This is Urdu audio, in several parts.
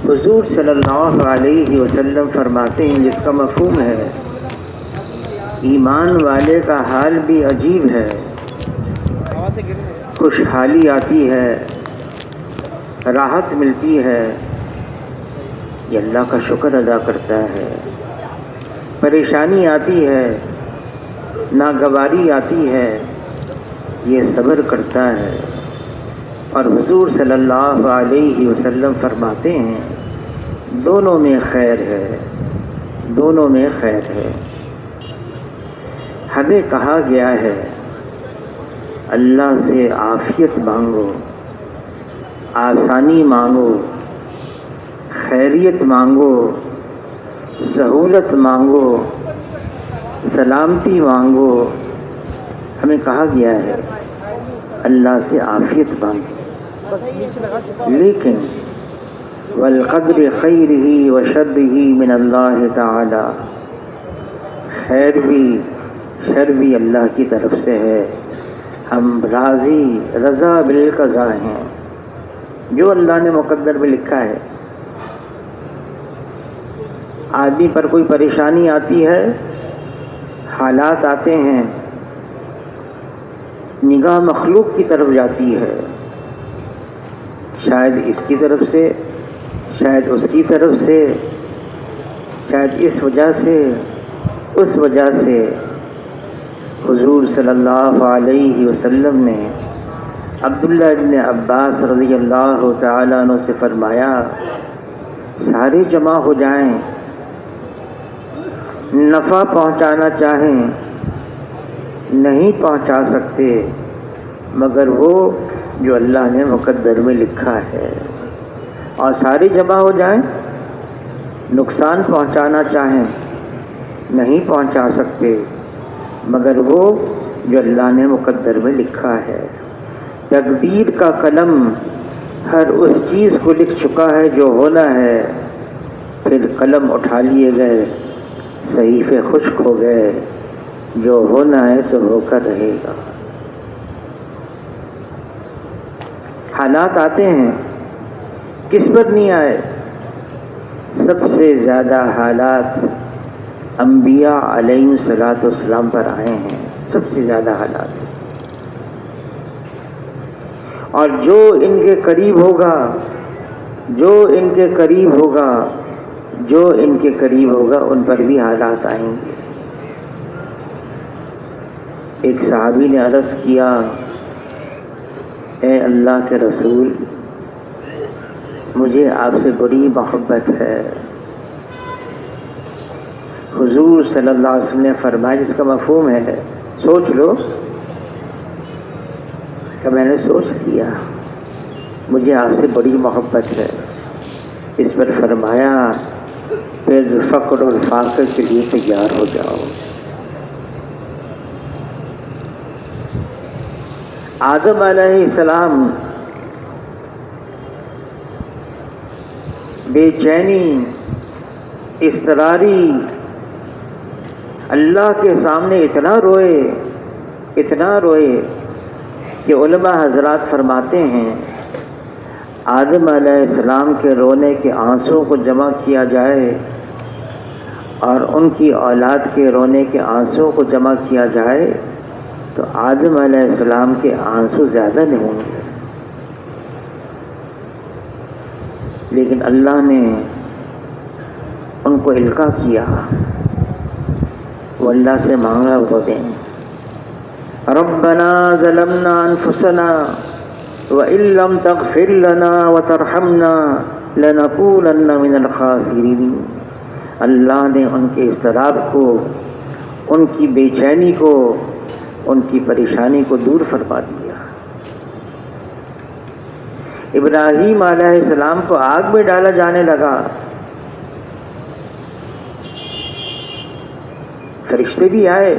حضور صلی اللہ علیہ وسلم فرماتے ہیں، جس کا مفہوم ہے ایمان والے کا حال بھی عجیب ہے، خوشحالی آتی ہے، راحت ملتی ہے، یہ اللہ کا شکر ادا کرتا ہے۔ پریشانی آتی ہے، ناگواری آتی ہے، یہ صبر کرتا ہے۔ اور حضور صلی اللہ علیہ وسلم فرماتے ہیں دونوں میں خیر ہے، دونوں میں خیر ہے۔ ہمیں کہا گیا ہے اللہ سے عافیت مانگو، آسانی مانگو، خیریت مانگو، سہولت مانگو، سلامتی مانگو۔ ہمیں کہا گیا ہے اللہ سے عافیت مانگو، لیکن والقدر خیرہ وشرہ من اللہ تعالی، خیر بھی شر بھی اللہ کی طرف سے ہے۔ ہم راضی رضا بالقضاء ہیں، جو اللہ نے مقدر میں لکھا ہے۔ آدمی پر کوئی پریشانی آتی ہے، حالات آتے ہیں، نگاہ مخلوق کی طرف جاتی ہے، شاید اس کی طرف سے، شاید اس کی طرف سے، شاید اس وجہ سے، اس وجہ سے۔ حضور صلی اللہ علیہ وسلم نے عبداللہ ابن عباس رضی اللہ تعالیٰ عنہ سے فرمایا سارے جمع ہو جائیں، نفع پہنچانا چاہیں نہیں پہنچا سکتے مگر وہ جو اللہ نے مقدر میں لکھا ہے، اور سارے جمع ہو جائیں نقصان پہنچانا چاہیں نہیں پہنچا سکتے مگر وہ جو اللہ نے مقدر میں لکھا ہے۔ تقدیر کا قلم ہر اس چیز کو لکھ چکا ہے جو ہونا ہے، پھر قلم اٹھا لیے گئے، صحیفے خشک ہو گئے، جو ہونا ہے سو ہو کر رہے گا۔ حالات آتے ہیں، کس پر نہیں آئے؟ سب سے زیادہ حالات انبیاء علیہ الصلوۃ والسلام پر آئے ہیں، سب سے زیادہ حالات۔ اور جو ان کے قریب ہوگا، جو ان کے قریب ہوگا، جو ان کے قریب ہوگا، ان پر بھی حالات آئیں گے۔ ایک صحابی نے عرض کیا اے اللہ کے رسول، مجھے آپ سے بڑی محبت ہے۔ حضور صلی اللہ علیہ وسلم نے فرمایا، جس کا مفہوم ہے سوچ لو، کہ میں نے سوچ لیا مجھے آپ سے بڑی محبت ہے۔ اس پر فرمایا پھر فقر اور فاقے کے لیے تیار ہو جاؤ۔ آدم علیہ السلام بے چینی، اضطراری، اللہ کے سامنے اتنا روئے، اتنا روئے کہ علماء حضرات فرماتے ہیں آدم علیہ السلام کے رونے کے آنسوں کو جمع کیا جائے اور ان کی اولاد کے رونے کے آنسوں کو جمع کیا جائے تو آدم علیہ السلام کے آنسو زیادہ نہیں ہوں گے، لیکن اللہ نے ان کو القاء کیا۔ وہ اللہ سے مانگا وہ دیں۔ ربنا ظلمنا انفسنا وان لم تغفر لنا وترحمنا لنکونن من الخاسرین۔ اللہ نے ان کے اضطراب کو، ان کی بے چینی کو، ان کی پریشانی کو دور فرما دیا۔ ابراہیم علیہ السلام کو آگ میں ڈالا جانے لگا، فرشتے بھی آئے،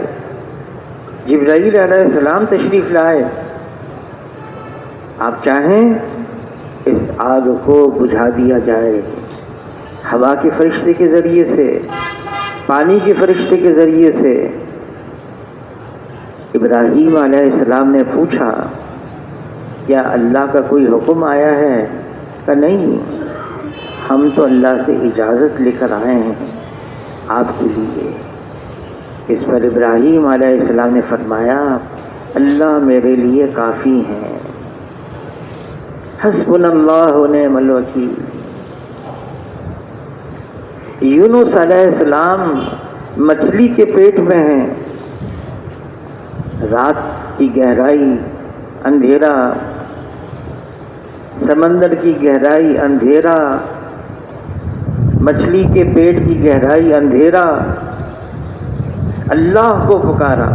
جبرائیل علیہ السلام تشریف لائے۔ آپ چاہیں اس آگ کو بجھا دیا جائے، ہوا کے فرشتے کے ذریعے سے، پانی کے فرشتے کے ذریعے سے۔ ابراہیم علیہ السلام نے پوچھا کیا اللہ کا کوئی حکم آیا ہے؟ کہ نہیں، ہم تو اللہ سے اجازت لے کر آئے ہیں آپ کے لیے۔ اس پر ابراہیم علیہ السلام نے فرمایا اللہ میرے لیے کافی ہیں، حسبنا اللہ و نعم الوکیل۔ یونس علیہ السلام مچھلی کے پیٹ میں ہیں، رات کی گہرائی اندھیرا، سمندر کی گہرائی اندھیرا، مچھلی کے پیٹ کی گہرائی اندھیرا، اللہ کو پکارا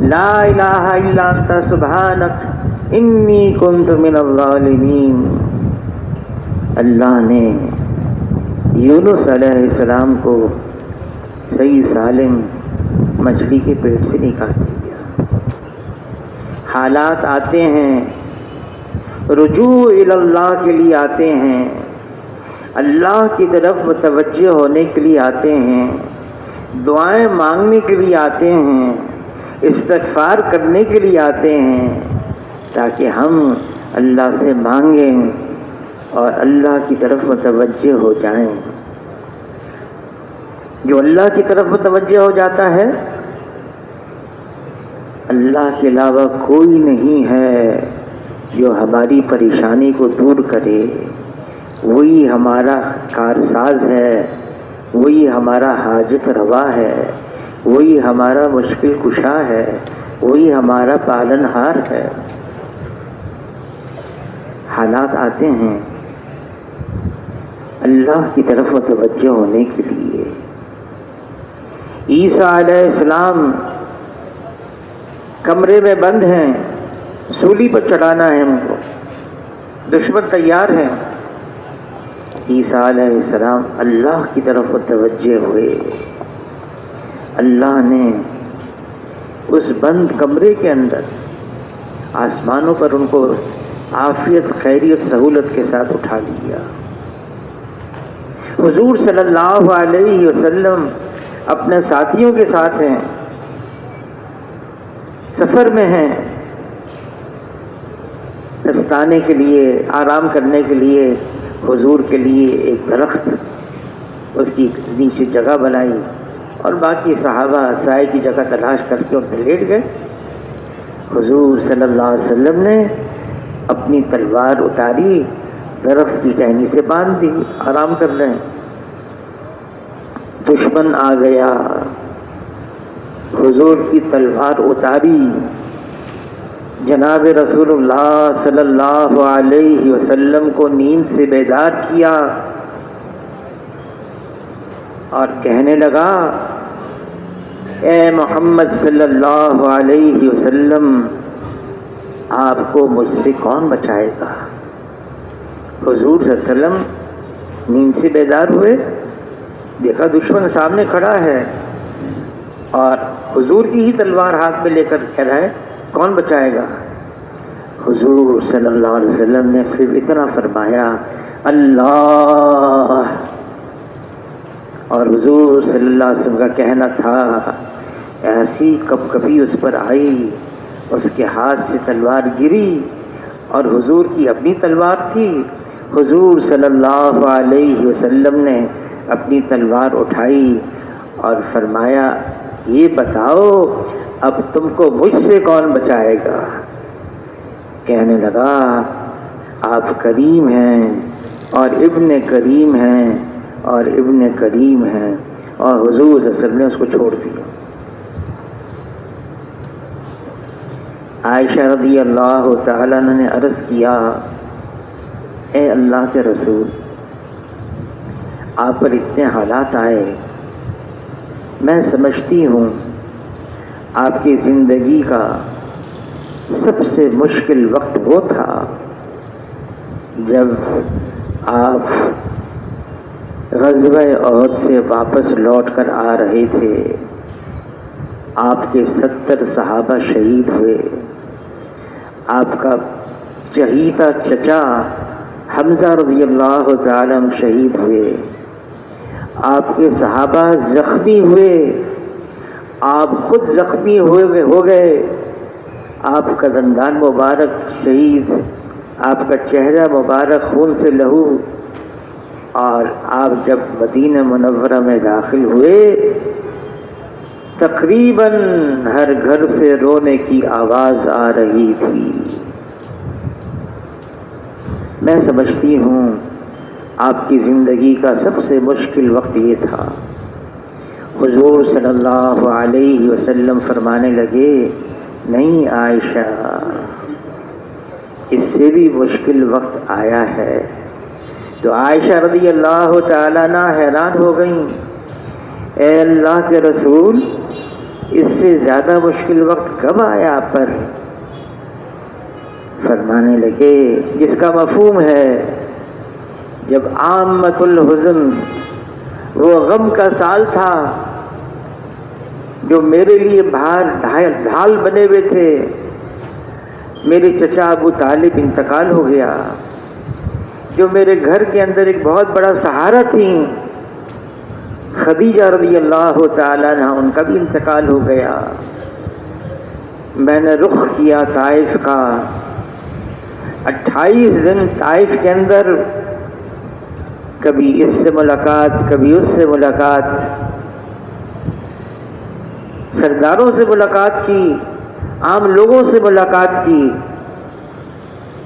لا الہ الا انت سبحانک انی کنت من الظالمین۔ اللہ نے یونس علیہ السلام کو صحیح سالم مچھلی کے پیٹ سے نکال دیا۔ حالات آتے ہیں، رجوع الی اللہ کے لیے آتے ہیں، اللہ کی طرف متوجہ ہونے کے لیے آتے ہیں، دعائیں مانگنے کے لیے آتے ہیں، استغفار کرنے کے لیے آتے ہیں، تاکہ ہم اللہ سے مانگیں اور اللہ کی طرف متوجہ ہو جائیں۔ جو اللہ کی طرف متوجہ ہو جاتا ہے، اللہ کے علاوہ کوئی نہیں ہے جو ہماری پریشانی کو دور کرے، وہی ہمارا کارساز ہے، وہی ہمارا حاجت روا ہے، وہی ہمارا مشکل کشا ہے، وہی ہمارا پالن ہار ہے۔ حالات آتے ہیں اللہ کی طرف متوجہ ہونے کے لیے۔ عیسیٰ علیہ السلام کمرے میں بند ہیں، سولی پر چڑھانا ہے ان کو، دشمن تیار ہیں۔ عیسیٰ علیہ السلام اللہ کی طرف متوجہ ہوئے، اللہ نے اس بند کمرے کے اندر آسمانوں پر ان کو عافیت خیریت سہولت کے ساتھ اٹھا لیا۔ حضور صلی اللہ علیہ وسلم اپنے ساتھیوں کے ساتھ ہیں، سفر میں ہیں، دستانے کے لیے، آرام کرنے کے لیے حضور کے لیے ایک درخت، اس کی نیچے جگہ بنائی اور باقی صحابہ سائے کی جگہ تلاش کر کے ان پہ لیٹ گئے۔ حضور صلی اللہ علیہ وسلم نے اپنی تلوار اتاری، درخت کی ٹہنی سے باندھ دی، آرام کر رہے ہیں۔ دشمن آ گیا، حضور کی تلوار اتاری، جناب رسول اللہ صلی اللہ علیہ وسلم کو نیند سے بیدار کیا اور کہنے لگا اے محمد صلی اللہ علیہ وسلم، آپ کو مجھ سے کون بچائے گا؟ حضور صلی اللہ علیہ وسلم نیند سے بیدار ہوئے، دیکھا دشمن سامنے کھڑا ہے اور حضور کی ہی تلوار ہاتھ میں لے کر کہہ رہا ہے کون بچائے گا؟ حضور صلی اللہ علیہ وسلم نے صرف اتنا فرمایا اللہ، اور حضور صلی اللہ علیہ وسلم کا کہنا تھا ایسی کپ کپی اس پر آئی، اس کے ہاتھ سے تلوار گری اور حضور کی اپنی تلوار تھی۔ حضور صلی اللہ علیہ وسلم نے اپنی تلوار اٹھائی اور فرمایا یہ بتاؤ اب تم کو مجھ سے کون بچائے گا؟ کہنے لگا آپ کریم ہیں اور ابن کریم ہیں اور ابن کریم ہیں، اور حضور صلی اللہ علیہ وسلم نے اس کو چھوڑ دیا۔ عائشہ رضی اللہ تعالیٰ عنہ نے عرض کیا اے اللہ کے رسول، آپ پر اتنے حالات آئے، میں سمجھتی ہوں آپ کی زندگی کا سب سے مشکل وقت وہ تھا جب آپ غزوہ احد سے واپس لوٹ کر آ رہے تھے، آپ کے 70 صحابہ شہید ہوئے، آپ کا چہیتا چچا حمزہ رضی اللہ تعالیٰ عنہ شہید ہوئے، آپ کے صحابہ زخمی ہوئے، آپ خود زخمی ہو گئے، آپ کا دندان مبارک شہید، آپ کا چہرہ مبارک خون سے لہو اور آپ جب مدینہ منورہ میں داخل ہوئے تقریباً ہر گھر سے رونے کی آواز آ رہی تھی۔ میں سمجھتی ہوں آپ کی زندگی کا سب سے مشکل وقت یہ تھا۔ حضور صلی اللہ علیہ وسلم فرمانے لگے، نہیں عائشہ، اس سے بھی مشکل وقت آیا ہے۔ تو عائشہ رضی اللہ تعالیٰ عنہ حیران ہو گئیں، اے اللہ کے رسول، اس سے زیادہ مشکل وقت کب آیا آپ پر؟ فرمانے لگے، جس کا مفہوم ہے جب عامۃ الحزن، وہ غم کا سال تھا جو میرے لیے ڈھال بنے ہوئے تھے، میرے چچا ابو طالب انتقال ہو گیا، جو میرے گھر کے اندر ایک بہت بڑا سہارا تھی خدیجہ رضی اللہ تعالیٰ عنہ، ان کا بھی انتقال ہو گیا۔ میں نے رخ کیا طائف کا، 28 دن طائف کے اندر کبھی اس سے ملاقات، کبھی اس سے ملاقات، سرداروں سے ملاقات کی، عام لوگوں سے ملاقات کی،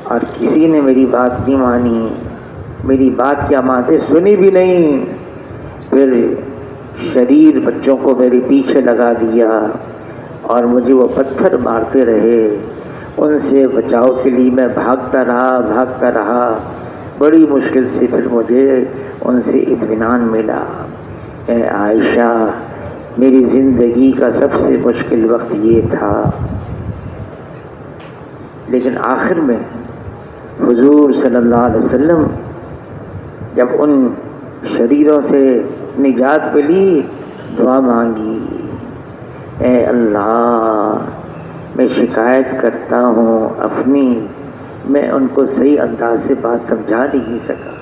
اور کسی نے میری بات نہیں مانی، میری بات کی امانتیں سنی بھی نہیں۔ پھر شریر بچوں کو میرے پیچھے لگا دیا اور مجھے وہ پتھر مارتے رہے، ان سے بچاؤ کے لیے میں بھاگتا رہا، بڑی مشکل سے پھر مجھے ان سے اطمینان ملا۔ اے عائشہ، میری زندگی کا سب سے مشکل وقت یہ تھا، لیکن آخر میں حضور صلی اللہ علیہ وسلم جب ان شریروں سے نجات ملی، دعا مانگی، اے اللہ، میں شکایت کرتا ہوں اپنی، میں ان کو صحیح انداز سے بات سمجھا نہیں سکا۔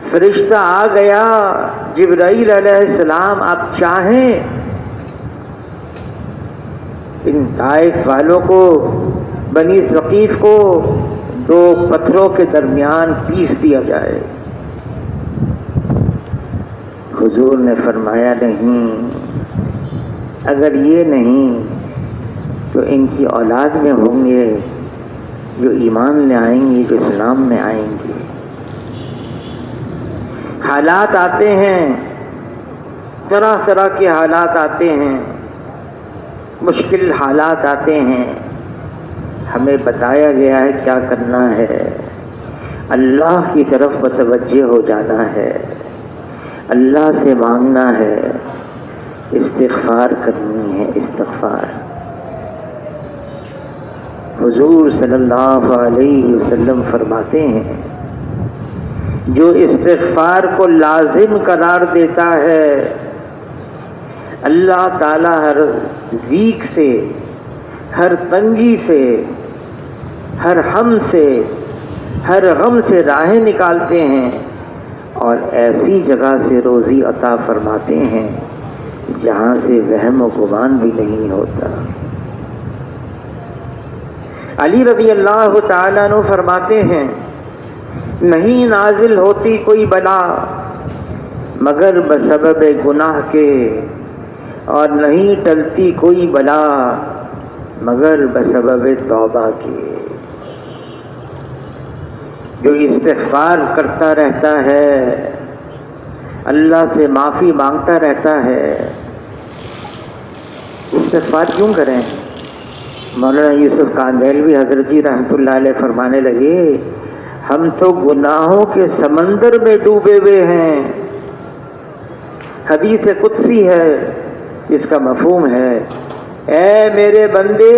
فرشتہ آ گیا، جبرائیل علیہ السلام، آپ چاہیں ان طائف والوں کو، بنی ثقیف کو 2 پتھروں کے درمیان پیس دیا جائے۔ حضور نے فرمایا نہیں، اگر یہ نہیں تو ان کی اولاد میں ہوں گے جو ایمان لے آئیں گے، جو اسلام میں آئیں گے۔ حالات آتے ہیں، طرح طرح کے حالات آتے ہیں، مشکل حالات آتے ہیں، ہمیں بتایا گیا ہے کیا کرنا ہے، اللہ کی طرف متوجہ ہو جانا ہے، اللہ سے مانگنا ہے، استغفار کرنی ہے، استغفار۔ حضور صلی اللہ علیہ وسلم فرماتے ہیں، جو استغفار کو لازم قرار دیتا ہے، اللہ تعالیٰ ہر ضیق سے، ہر تنگی سے، ہر ہم سے، ہر غم سے راہیں نکالتے ہیں اور ایسی جگہ سے روزی عطا فرماتے ہیں جہاں سے وہم و گمان بھی نہیں ہوتا۔ علی رضی اللہ تعالیٰ عنہ فرماتے ہیں، نہیں نازل ہوتی کوئی بلا مگر بسبب گناہ کے، اور نہیں ٹلتی کوئی بلا مگر بسبب توبہ کے۔ جو استغفار کرتا رہتا ہے، اللہ سے معافی مانگتا رہتا ہے، استغفار کیوں کریں؟ مولانا یوسف کاندھلوی حضرت جی رحمۃ اللہ علیہ فرمانے لگے، ہم تو گناہوں کے سمندر میں ڈوبے ہوئے ہیں۔ حدیث قدسی ہے، اس کا مفہوم ہے، اے میرے بندے،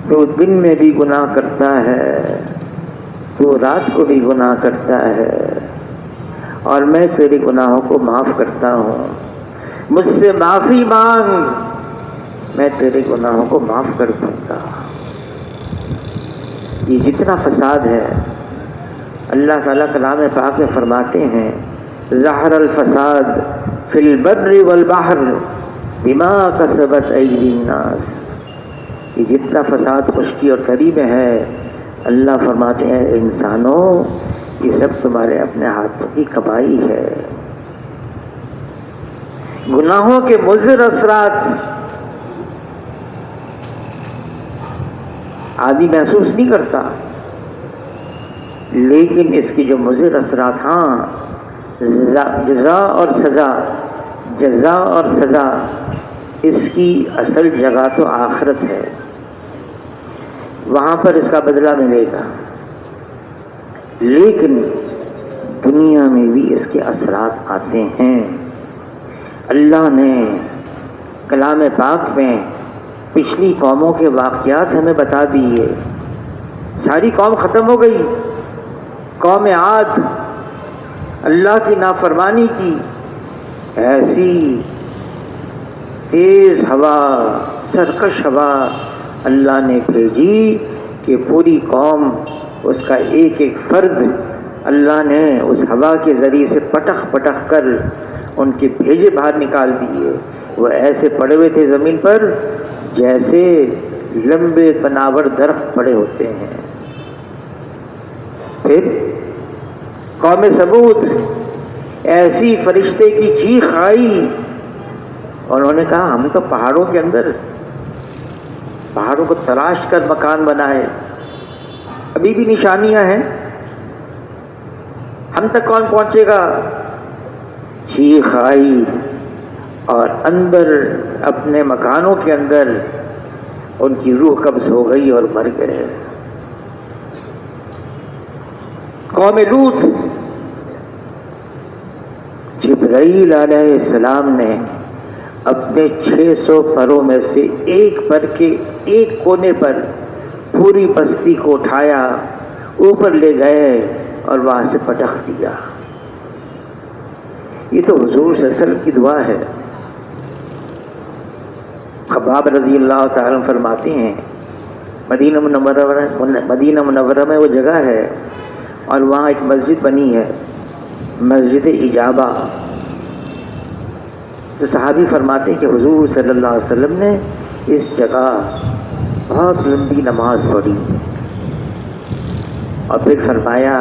تو دن میں بھی گناہ کرتا ہے، تو رات کو بھی گناہ کرتا ہے، اور میں تیرے گناہوں کو معاف کرتا ہوں، مجھ سے معافی مانگ، میں تیرے گناہوں کو معاف کر دوں گا۔ یہ جتنا فساد ہے، اللہ تعالیٰ کلام پاک میں فرماتے ہیں، ظہر الفساد فی البر والبحر بما کسبت ایدی الناس۔ یہ جتنا فساد خشکی اور تری میں ہے، اللہ فرماتے ہیں انسانوں، یہ سب تمہارے اپنے ہاتھوں کی کمائی ہے. گناہوں کے مضر اثرات آدمی محسوس نہیں کرتا، لیکن اس کی جو مضر اثرات، ہاں جزا اور سزا اس کی اصل جگہ تو آخرت ہے، وہاں پر اس کا بدلہ ملے گا. لیکن دنیا میں بھی اس کے اثرات آتے ہیں. اللہ نے کلام پاک میں پچھلی قوموں کے واقعات ہمیں بتا دیے. ساری قوم ختم ہو گئی. قوم عاد اللہ کی نافرمانی کی، ایسی تیز ہوا، سرکش ہوا اللہ نے بھیجی کہ پوری قوم، اس کا ایک ایک فرد اللہ نے اس ہوا کے ذریعے سے پٹخ پٹخ کر ان کے بھیجے باہر نکال دیے. وہ ایسے پڑے ہوئے تھے زمین پر جیسے لمبے تناور درخت پڑے ہوتے ہیں. پھر قوم سمود، ایسی فرشتے کی چیخ آئی، انہوں نے کہا ہم تو پہاڑوں کے اندر، پہاڑوں کو تراش کر مکان بنائے، ابھی بھی نشانیاں ہیں، ہم تک کون پہنچے گا؟ چیخ آئی اور اندر اپنے مکانوں کے اندر ان کی روح قبض ہو گئی اور مر گئے. قوم لوط، جبرائیل علیہ السلام نے اپنے 600 پروں میں سے ایک پر کے ایک کونے پر پوری بستی کو اٹھایا، اوپر لے گئے اور وہاں سے پٹخ دیا. یہ تو حضور صلی اللہ علیہ وسلم کی دعا ہے. خباب رضی اللہ تعالیٰ فرماتے ہیں مدینہ منورہ میں وہ جگہ ہے اور وہاں ایک مسجد بنی ہے، مسجد اجابہ. تو صحابی فرماتے ہیں کہ حضور صلی اللہ علیہ وسلم نے اس جگہ بہت لمبی نماز پڑھی اور پھر فرمایا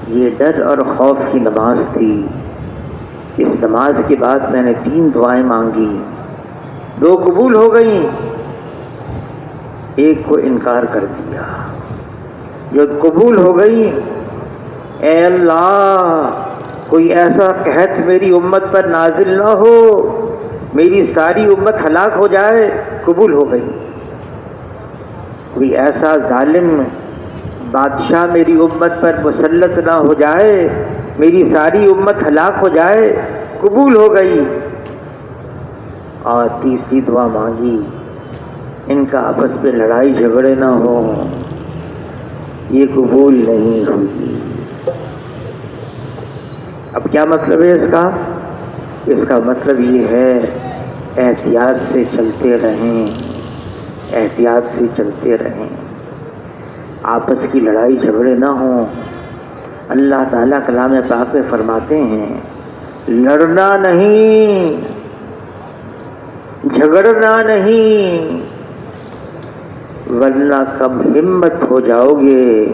یہ ڈر اور خوف کی نماز تھی. اس نماز کے بعد میں نے 3 دعائیں مانگی، 2 قبول ہو گئیں، ایک کو انکار کر دیا. جو قبول ہو گئی، اے اللہ کوئی ایسا قحط میری امت پر نازل نہ ہو، میری ساری امت ہلاک ہو جائے، قبول ہو گئی. کوئی ایسا ظالم بادشاہ میری امت پر مسلط نہ ہو جائے، میری ساری امت ہلاک ہو جائے، قبول ہو گئی. اور تیسری دعا مانگی ان کا آپس میں لڑائی جھگڑے نہ ہو، یہ قبول نہیں ہوئی. اب کیا مطلب ہے اس کا؟ اس کا مطلب یہ ہے احتیاط سے چلتے رہیں، احتیاط سے چلتے رہیں، آپس کی لڑائی جھگڑے نہ ہوں. اللہ تعالیٰ کلام پاک میں فرماتے ہیں لڑنا نہیں، جھگڑنا نہیں، ورنہ کم ہمت ہو جاؤ گے،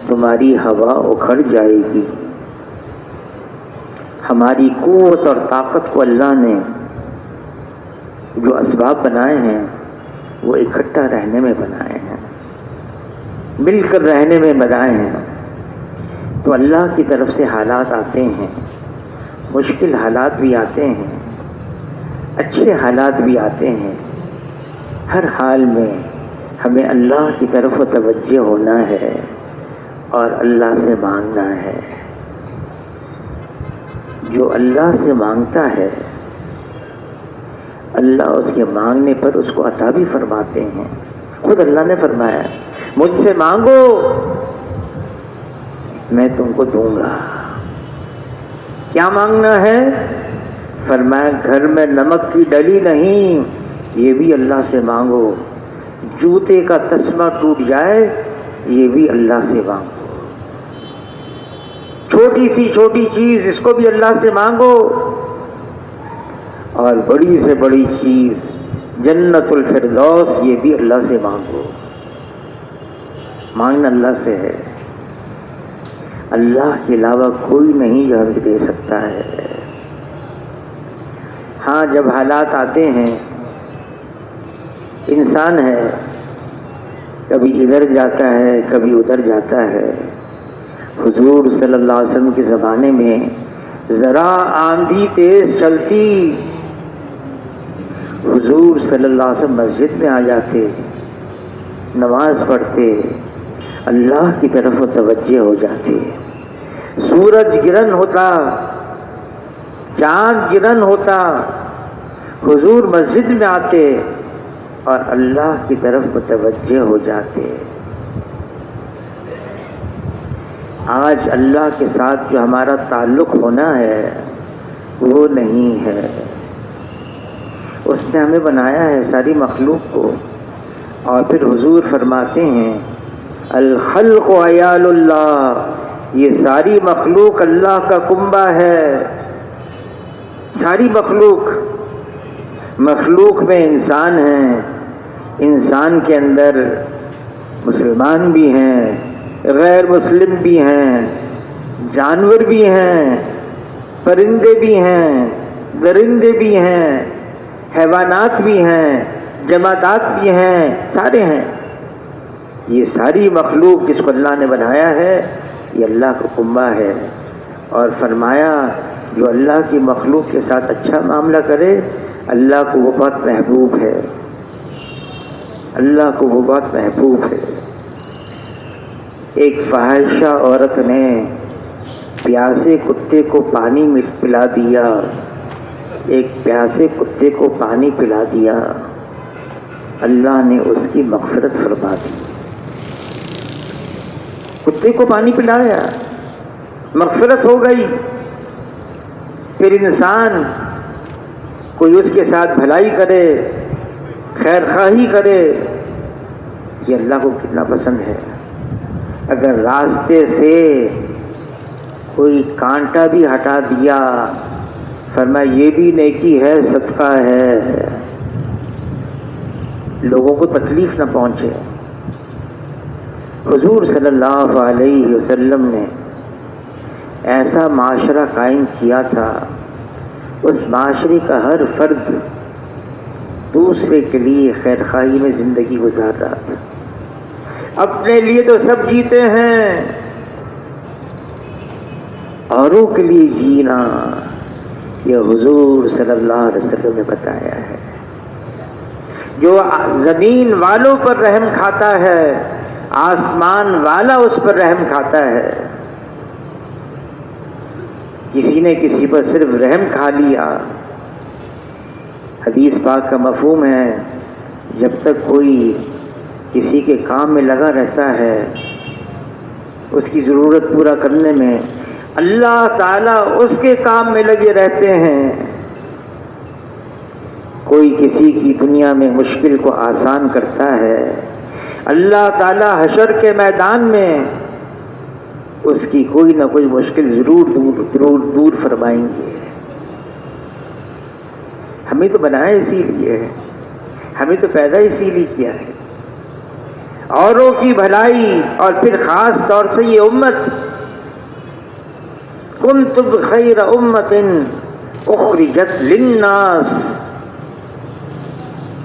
تمہاری ہوا اکھڑ جائے گی. ہماری قوت اور طاقت کو اللہ نے جو اسباب بنائے ہیں وہ اکٹھا رہنے میں بنائے ہیں، مل کر رہنے میں بنائے ہیں. تو اللہ کی طرف سے حالات آتے ہیں، مشکل حالات بھی آتے ہیں، اچھے حالات بھی آتے ہیں. ہر حال میں ہمیں اللہ کی طرف توجہ ہونا ہے اور اللہ سے مانگنا ہے. جو اللہ سے مانگتا ہے اللہ اس کے مانگنے پر اس کو عطا بھی فرماتے ہیں. خود اللہ نے فرمایا مجھ سے مانگو میں تم کو دوں گا. کیا مانگنا ہے؟ فرمایا گھر میں نمک کی ڈلی نہیں، یہ بھی اللہ سے مانگو. جوتے کا تسمہ ٹوٹ جائے، یہ بھی اللہ سے مانگو. چھوٹی سی چھوٹی چیز اس کو بھی اللہ سے مانگو، اور بڑی سے بڑی چیز جنت الفردوس یہ بھی اللہ سے مانگو. مانگنا اللہ سے ہے. اللہ کے علاوہ کوئی نہیں جو ہمیں دے سکتا ہے۔ ہاں جب حالات آتے ہیں، انسان ہے، کبھی ادھر جاتا ہے کبھی ادھر جاتا ہے۔ حضور صلی اللہ علیہ وسلم کے زمانے میں ذرا آندھی تیز چلتی، حضور صلی اللہ علیہ وسلم مسجد میں آ جاتے، نماز پڑھتے، اللہ کی طرف متوجہ ہو جاتے۔ سورج گرہن ہوتا، چاند گرہن ہوتا، حضور مسجد میں آتے اور اللہ کی طرف متوجہ ہو جاتے۔ آج اللہ کے ساتھ جو ہمارا تعلق ہونا ہے وہ نہیں ہے۔ اس نے ہمیں بنایا ہے ساری مخلوق کو، اور پھر حضور فرماتے ہیں الخلق عیال اللہ، یہ ساری مخلوق اللہ کا کنبہ ہے۔ ساری مخلوق میں انسان ہیں، انسان کے اندر مسلمان بھی ہیں، غیر مسلم بھی ہیں، جانور بھی ہیں، پرندے بھی ہیں، درندے بھی ہیں، حیوانات بھی ہیں، جمادات بھی ہیں، سارے ہیں۔ یہ ساری مخلوق جس کو اللہ نے بنایا ہے یہ اللہ کا کنبہ ہے، اور فرمایا جو اللہ کی مخلوق کے ساتھ اچھا معاملہ کرے اللہ کو وہ بہت محبوب ہے، اللہ کو وہ بہت محبوب ہے۔ ایک فاحشہ عورت نے پیاسے کتے کو پانی پلا دیا، ایک پیاسے کتے کو پانی پلا دیا، اللہ نے اس کی مغفرت فرما دی۔ کتے کو پانی پلایا، مغفرت ہو گئی۔ پھر انسان کوئی اس کے ساتھ بھلائی کرے، خیر خواہی کرے، یہ اللہ کو کتنا پسند ہے۔ اگر راستے سے کوئی کانٹا بھی ہٹا دیا، فرمایا یہ بھی نیکی ہے، صدقہ ہے، لوگوں کو تکلیف نہ پہنچے۔ حضور صلی اللہ علیہ وسلم نے ایسا معاشرہ قائم کیا تھا، اس معاشرے کا ہر فرد دوسرے کے لیے خیر خواہی میں زندگی گزار رہا تھا۔ اپنے لیے تو سب جیتے ہیں، اوروں کے لیے جینا یہ حضور صلی اللہ علیہ وسلم نے بتایا ہے۔ جو زمین والوں پر رحم کھاتا ہے آسمان والا اس پر رحم کھاتا ہے۔ کسی نے کسی پر صرف رحم کھا لیا، حدیث پاک کا مفہوم ہے جب تک کوئی کسی کے کام میں لگا رہتا ہے، اس کی ضرورت پورا کرنے میں، اللہ تعالیٰ اس کے کام میں لگے رہتے ہیں۔ کوئی کسی کی دنیا میں مشکل کو آسان کرتا ہے، اللہ تعالیٰ حشر کے میدان میں اس کی کوئی نہ کوئی مشکل ضرور دور فرمائیں گے۔ ہمیں تو بنایا اسی لیے ہے، ہمیں تو پیدا اسی لیے کیا ہے، اوروں کی بھلائی، اور پھر خاص طور سے یہ امت، کنتم خیر امت اخرجت للناس،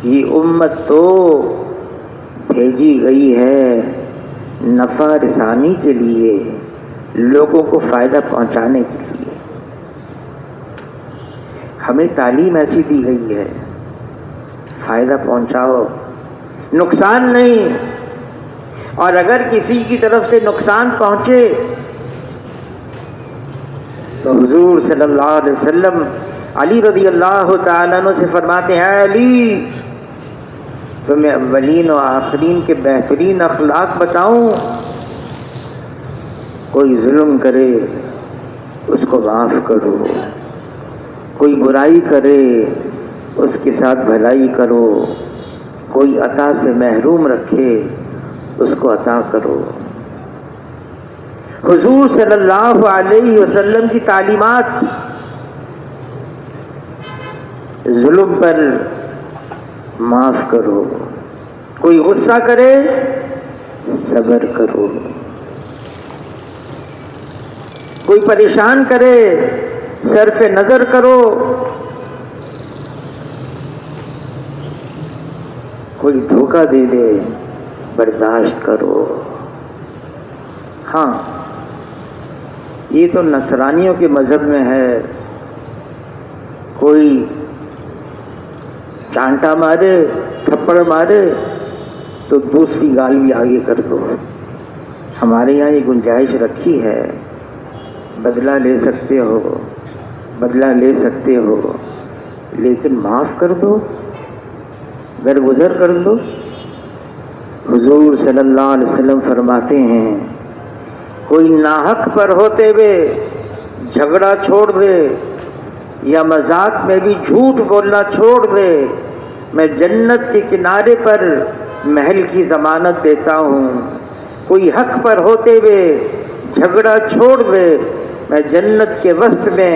یہ امت تو بھیجی گئی ہے نفع رسانی کے لیے، لوگوں کو فائدہ پہنچانے کے لیے۔ ہمیں تعلیم ایسی دی گئی ہے، فائدہ پہنچاؤ، نقصان نہیں، اور اگر کسی کی طرف سے نقصان پہنچے تو حضور صلی اللہ علیہ وسلم علی رضی اللہ تعالیٰ عنہ سے فرماتے ہیں، اے علی تمہیں اولین و آخرین کے بہترین اخلاق بتاؤں؟ کوئی ظلم کرے اس کو معاف کرو، کوئی برائی کرے اس کے ساتھ بھلائی کرو، کوئی عطا سے محروم رکھے اس کو عطا کرو۔ حضور صلی اللہ علیہ وسلم کی تعلیمات، ظلم پر معاف کرو، کوئی غصہ کرے صبر کرو، کوئی پریشان کرے صرف نظر کرو، کوئی دھوکہ دے دے برداشت کرو۔ ہاں یہ تو نصرانیوں کے مذہب میں ہے، کوئی چانٹا مارے تھپڑ مارے تو دوسری گال بھی آگے کر دو۔ ہمارے یہاں یہ گنجائش رکھی ہے، بدلہ لے سکتے ہو، بدلہ لے سکتے ہو، لیکن معاف کر دو، درگزر کر دو۔ حضور صلی اللہ علیہ وسلم فرماتے ہیں کوئی ناحق پر ہوتے ہوئے جھگڑا چھوڑ دے یا مذاق میں بھی جھوٹ بولنا چھوڑ دے، میں جنت کے کنارے پر محل کی ضمانت دیتا ہوں۔ کوئی حق پر ہوتے ہوئے جھگڑا چھوڑ دے، میں جنت کے وسط میں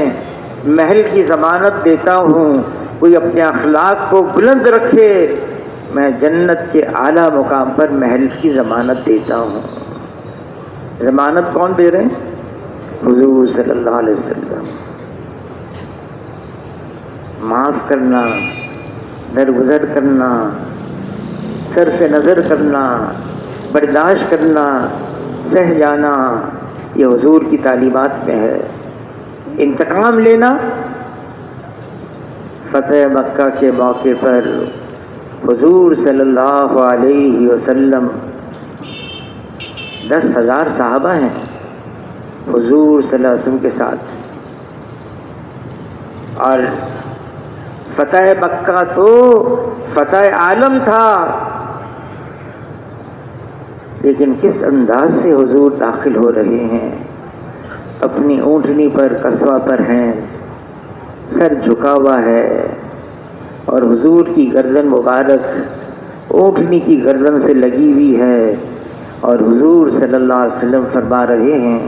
محل کی ضمانت دیتا ہوں۔ کوئی اپنے اخلاق کو بلند رکھے، میں جنت کے اعلیٰ مقام پر محل کی ضمانت دیتا ہوں۔ ضمانت کون دے رہے ہیں؟ حضور صلی اللہ علیہ وسلم۔ معاف کرنا، درگزر کرنا، صرف نظر کرنا، برداشت کرنا، سہ جانا، یہ حضور کی تعلیمات میں ہے۔ انتقام لینا، فتح مکہ کے موقع پر حضور صلی اللہ علیہ وسلم 10,000 صحابہ ہیں حضور صلی اللہ علیہ وسلم کے ساتھ، اور فتح مکہ تو فتح عالم تھا، لیکن کس انداز سے حضور داخل ہو رہے ہیں، اپنی اونٹنی پر قصبہ پر ہیں، سر جھکا ہوا ہے، اور حضور کی گردن مبارک اونٹنی کی گردن سے لگی ہوئی ہے، اور حضور صلی اللہ علیہ وسلم فرما رہے ہیں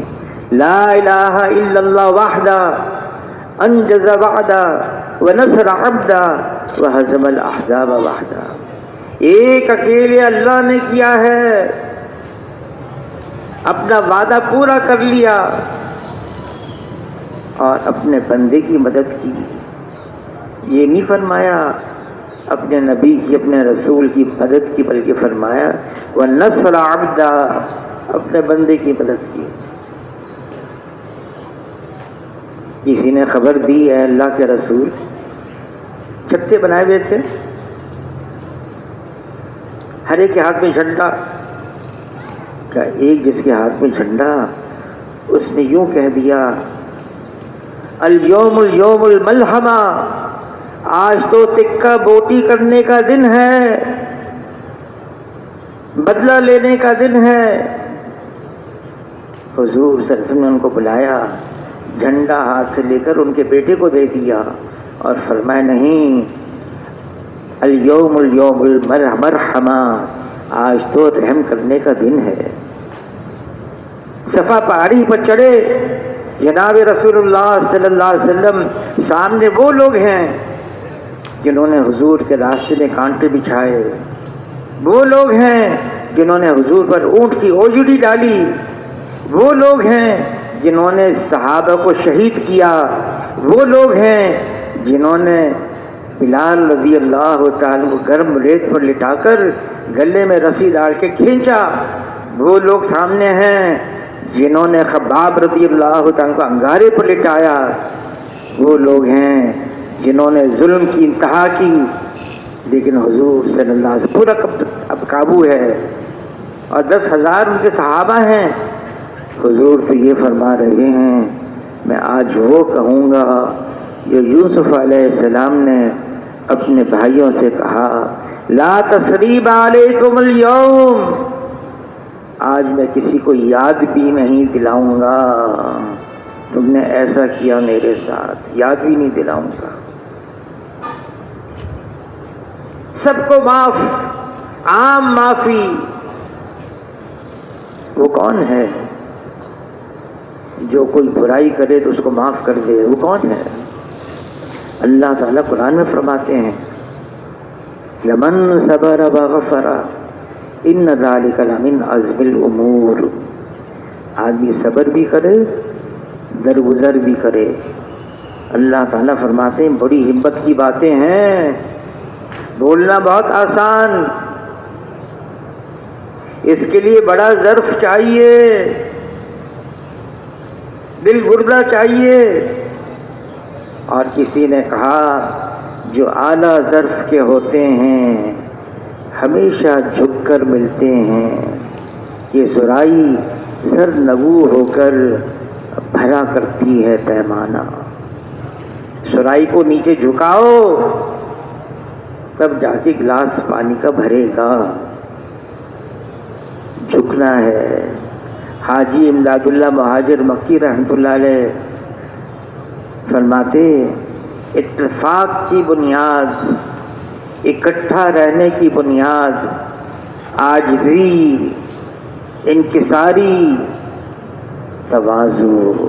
لا الہ الا اللہ وحدہ انجز وعدہ ونصر عبدہ وہزم الاحزاب وحدہ۔ ایک اکیلے اللہ نے کیا ہے، اپنا وعدہ پورا کر لیا اور اپنے بندے کی مدد کی۔ یہ نہیں فرمایا اپنے نبی کی، اپنے رسول کی مدد کی، بلکہ فرمایا وَنَصْرَ عَبْدًا، اپنے بندے کی مدد کی۔ کسی نے خبر دی اے اللہ کے رسول، چھتے بنائے ہوئے تھے، ہر ایک کے ہاتھ میں جھنڈا، کہ ایک جس کے ہاتھ میں جھنڈا، اس نے یوں کہہ دیا اليوم اليوم الملحمہ، آج تو تکہ بوٹی کرنے کا دن ہے، بدلہ لینے کا دن ہے۔ حضور صلی اللہ علیہ وسلم نے ان کو بلایا، جھنڈا ہاتھ سے لے کر ان کے بیٹے کو دے دیا اور فرمایا نہیں، اليوم اليوم المرحمہ، آج تو رحم کرنے کا دن ہے۔ صفا پہاڑی پر چڑھے جناب رسول اللہ صلی اللہ علیہ وسلم، سامنے وہ لوگ ہیں جنہوں نے حضور کے راستے میں کانٹے بچھائے، وہ لوگ ہیں جنہوں نے حضور پر اونٹ کی اوجڑی ڈالی، وہ لوگ ہیں جنہوں نے صحابہ کو شہید کیا، وہ لوگ ہیں جنہوں نے بلال رضی اللہ تعالیٰ کو گرم ریت پر لٹا کر گلے میں رسی ڈال کے کھینچا، وہ لوگ سامنے ہیں جنہوں نے خباب رضی اللہ تعالیٰ کو انگارے پر لٹایا، وہ لوگ ہیں جنہوں نے ظلم کی انتہا کی، لیکن حضور صلی اللہ علیہ وسلم پورا اب قابو ہے، اور 10,000 ان کے صحابہ ہیں۔ حضور تو یہ فرما رہے ہیں میں آج وہ کہوں گا جو یوسف علیہ السلام نے اپنے بھائیوں سے کہا لا تثریب علیکم اليوم، آج میں کسی کو یاد بھی نہیں دلاؤں گا تم نے ایسا کیا میرے ساتھ، یاد بھی نہیں دلاؤں گا۔ سب کو معاف، عام معافی۔ وہ کون ہے جو کوئی برائی کرے تو اس کو معاف کر دے؟ وہ کون ہے؟ اللہ تعالیٰ قرآن میں فرماتے ہیں لمن صبر وغفر ان ذلک لمن عزم الامور، آدمی صبر بھی کرے، درگزر بھی کرے. اللہ تعالیٰ فرماتے ہیں بڑی ہمت کی باتیں ہیں، بولنا بہت آسان، اس کے لیے بڑا ظرف چاہیے، دل گردہ چاہیے. اور کسی نے کہا جو اعلیٰ ظرف کے ہوتے ہیں ہمیشہ جھک کر ملتے ہیں، یہ سرائی سر نگو ہو کر بھرا کرتی ہے پیمانہ. سرائی کو نیچے جھکاؤ تب جا کے گلاس پانی کا بھرے گا. جھکنا ہے. حاجی امداد اللہ مہاجر مکی رحمۃ اللہ علیہ فرماتے اتفاق کی بنیاد، اکٹھا رہنے کی بنیاد عاجزی، انکساری، تواضع.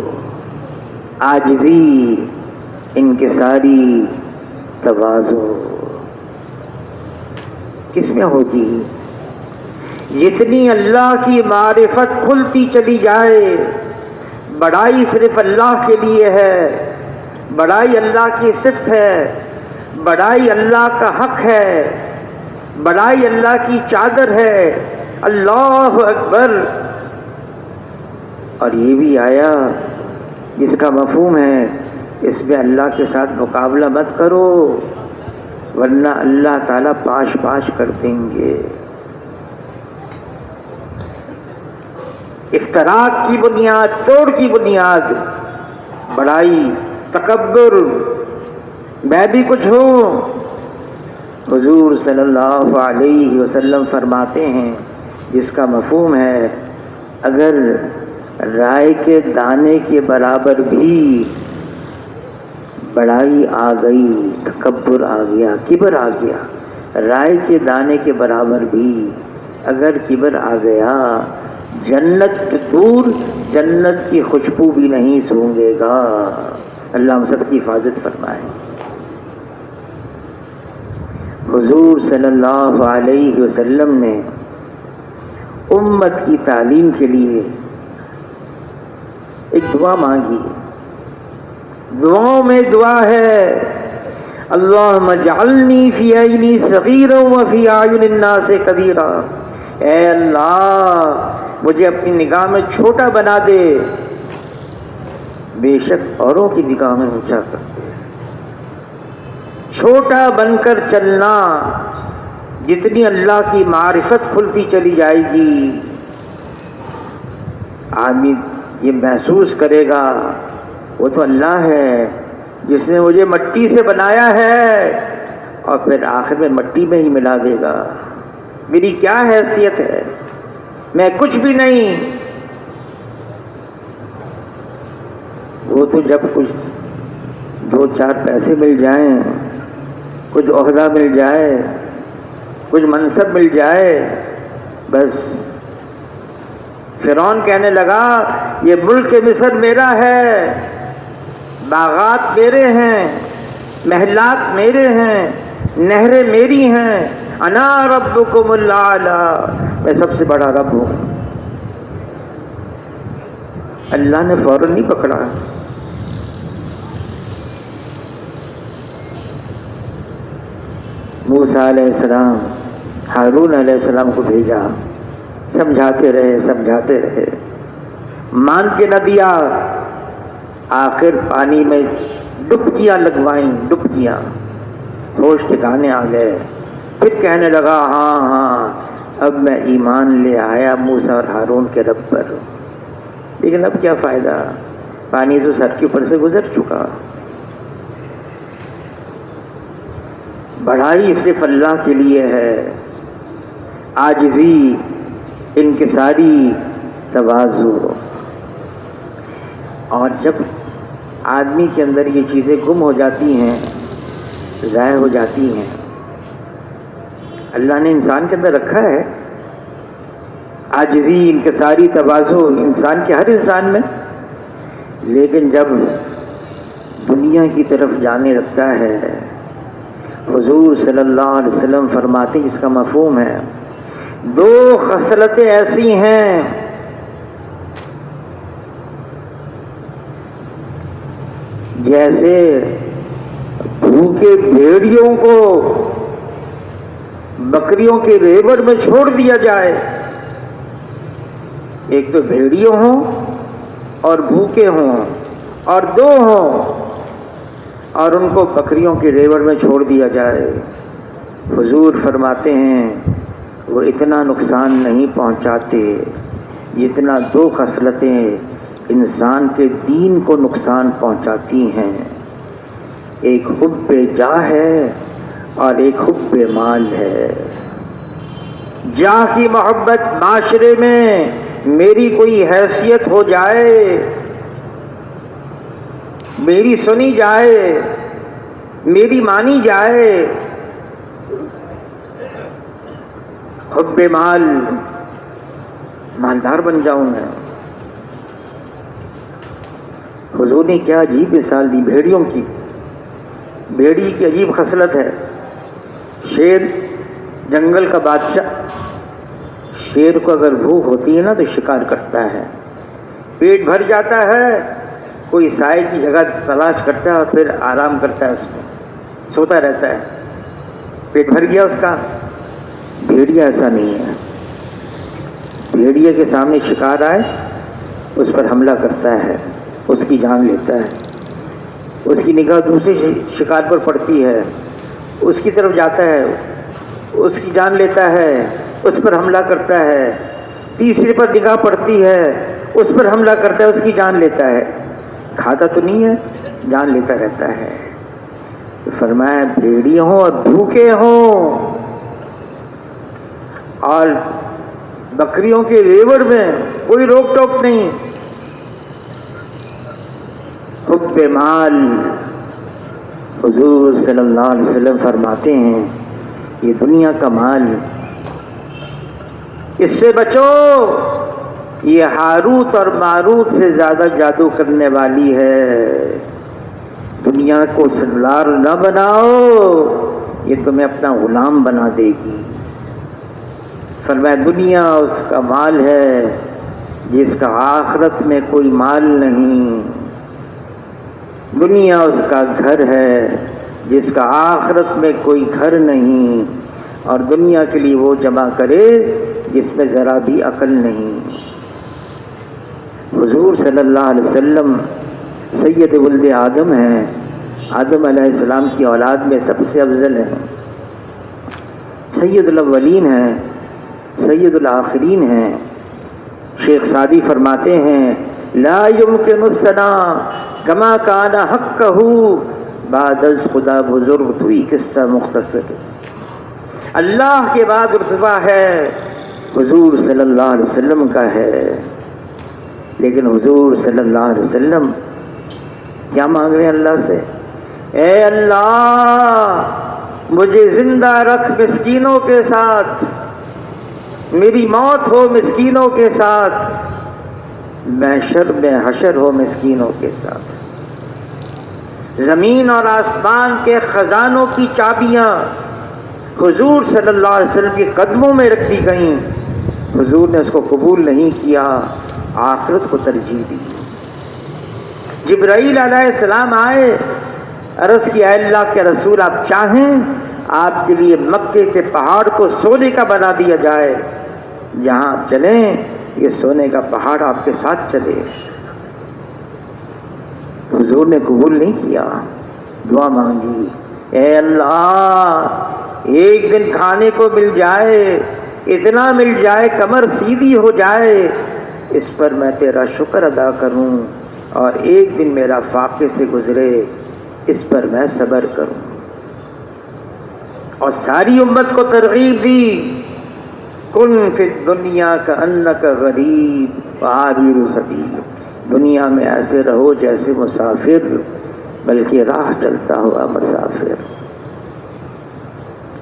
عاجزی، انکساری، تواضع کس میں ہوگی؟ جتنی اللہ کی معرفت کھلتی چلی جائے. بڑائی صرف اللہ کے لیے ہے، بڑائی اللہ کی صفت ہے، بڑائی اللہ کا حق ہے، بڑائی اللہ کی چادر ہے. اللہ اکبر. اور یہ بھی آیا جس کا مفہوم ہے اس میں اللہ کے ساتھ مقابلہ مت کرو ورنہ اللہ تعالیٰ پاش پاش کر دیں گے. افتراق کی بنیاد، توڑ کی بنیاد بڑائی، تکبر، میں بھی کچھ ہوں. حضور صلی اللہ علیہ وسلم فرماتے ہیں جس کا مفہوم ہے اگر رائے کے دانے کے برابر بھی بڑائی آ گئی، تکبر آ گیا، کبر آ گیا، رائے کے دانے کے برابر بھی اگر کبر آ گیا، جنت دور، جنت کی خوشبو بھی نہیں سونگے گا. اللہ ہم سب کی حفاظت فرمائے. حضور صلی اللہ علیہ وسلم نے امت کی تعلیم کے لیے ایک دعا مانگی. دعاؤں میں دعا ہے اللہم اجعلنی فی عینی صغیرا وفی اعین الناس کبیرا. اے اللہ مجھے اپنی نگاہ میں چھوٹا بنا دے، بے شک اوروں کی نگاہ میں اونچا کر دے. چھوٹا بن کر چلنا. جتنی اللہ کی معرفت کھلتی چلی جائے گی آدمی یہ محسوس کرے گا وہ تو اللہ ہے جس نے مجھے مٹی سے بنایا ہے اور پھر آخر میں مٹی میں ہی ملا دے گا. میری کیا حیثیت ہے، میں کچھ بھی نہیں. وہ تو جب کچھ دو چار پیسے مل جائیں، کچھ عہدہ مل جائے، کچھ منصب مل جائے، بس فرعون کہنے لگا یہ ملک مصر میرا ہے، باغات میرے ہیں، محلات میرے ہیں، نہریں میری ہیں، انا ربکم الاعلی، میں سب سے بڑا رب ہوں. اللہ نے فوراً نہیں پکڑا. موسیٰ علیہ السلام ہارون علیہ السلام کو بھیجا، سمجھاتے رہے، مان کے نہ دیا. آخر پانی میں ڈبکیاں لگوائیں، ڈبکیاں، ہوش ٹھکانے آ گئے. پھر کہنے لگا ہاں اب میں ایمان لے آیا موسیٰ اور ہارون کے رب پر. لیکن اب کیا فائدہ، پانی تو سر کے اوپر سے گزر چکا. بڑائی صرف اللہ کے لیے ہے. عاجزی، انکساری، تواضع. اور جب آدمی کے اندر یہ چیزیں گم ہو جاتی ہیں، ضائع ہو جاتی ہیں. اللہ نے انسان کے اندر رکھا ہے عاجزی، انکساری، تواضع انسان کے، ہر انسان میں. لیکن جب دنیا کی طرف جانے لگتا ہے، حضور صلی اللہ علیہ وسلم فرماتے ہیں جس کا مفہوم ہے دو خصلتیں ایسی ہیں جیسے بھوکے بھیڑیوں کو بکریوں کے ریوڑ میں چھوڑ دیا جائے. ایک تو بھیڑیوں ہوں اور بھوکے ہوں اور دو ہوں اور ان کو بکریوں کے ریوڑ میں چھوڑ دیا جائے. حضور فرماتے ہیں وہ اتنا نقصان نہیں پہنچاتے جتنا دو خصلتیں انسان کے دین کو نقصان پہنچاتی ہیں. ایک حب جاہ ہے اور ایک حب مال ہے. جاہ کی محبت، معاشرے میں میری کوئی حیثیت ہو جائے، میری سنی جائے، میری مانی جائے. حب مال، مالدار بن جاؤں میں. حضور نے کیا عجیب مثال دی بھیڑیوں کی. بھیڑی کی عجیب خصلت ہے. شیر جنگل کا بادشاہ، شیر کو اگر بھوک ہوتی ہے نا تو شکار کرتا ہے، پیٹ بھر جاتا ہے، کوئی سائے کی جگہ تلاش کرتا ہے اور پھر آرام کرتا ہے، اس میں سوتا رہتا ہے، پیٹ بھر گیا اس کا. بھیڑیا ایسا نہیں ہے. بھیڑیا کے سامنے شکار آئے اس پر حملہ کرتا ہے، اس کی جان لیتا ہے. اس کی نگاہ دوسرے شکار پر پڑتی ہے، اس کی طرف جاتا ہے، اس کی جان لیتا ہے، اس پر حملہ کرتا ہے. تیسرے پر نگاہ پڑتی ہے، اس پر حملہ کرتا ہے، اس کی جان لیتا ہے. کھاتا تو نہیں ہے، جان لیتا رہتا ہے. فرمایا بھیڑی ہوں اور بھوکے ہوں اور بکریوں کے ریوڑ میں کوئی روک ٹوک نہیں. حب مال. حضور صلی اللہ علیہ وسلم فرماتے ہیں یہ دنیا کا مال، اس سے بچو، یہ ہاروت اور ماروت سے زیادہ جادو کرنے والی ہے. دنیا کو سردار نہ بناؤ، یہ تمہیں اپنا غلام بنا دے گی. فرمایا دنیا اس کا مال ہے جس کا آخرت میں کوئی مال نہیں. دنیا اس کا گھر ہے جس کا آخرت میں کوئی گھر نہیں. اور دنیا کے لیے وہ جمع کرے جس میں ذرا بھی عقل نہیں. حضور صلی اللہ علیہ وسلم سید ولد آدم ہیں، آدم علیہ السلام کی اولاد میں سب سے افضل ہیں، سید الاولین ہیں، سید الآخرین ہیں. شیخ سعدی فرماتے ہیں لا یمکن الثنا کما کان حقہ بعد از خدا بزرگ. ہوئی قصہ مختصر. اللہ کے بعد رتبہ ہے حضور صلی اللہ علیہ وسلم کا ہے. لیکن حضور صلی اللہ علیہ وسلم کیا مانگ رہے ہیں اللہ سے؟ اے اللہ مجھے زندہ رکھ مسکینوں کے ساتھ، میری موت ہو مسکینوں کے ساتھ، محشر میں حشر ہو مسکینوں کے ساتھ. زمین اور آسمان کے خزانوں کی چابیاں حضور صلی اللہ علیہ وسلم کے قدموں میں رکھ دی گئیں. حضور نے اس کو قبول نہیں کیا، آخرت کو ترجیح دی. جبرائیل علیہ السلام آئے، عرض کیا اے اللہ کے رسول آپ چاہیں آپ کے لیے مکے کے پہاڑ کو سونے کا بنا دیا جائے، جہاں آپ چلیں یہ سونے کا پہاڑ آپ کے ساتھ چلے. حضور نے قبول نہیں کیا، دعا مانگی اے اللہ ایک دن کھانے کو مل جائے، اتنا مل جائے کمر سیدھی ہو جائے، اس پر میں تیرا شکر ادا کروں، اور ایک دن میرا فاقے سے گزرے، اس پر میں صبر کروں. اور ساری امت کو ترغیب دی کن فی الدنیا کانک غریب وعابر سبیل. دنیا میں ایسے رہو جیسے مسافر، بلکہ راہ چلتا ہوا مسافر.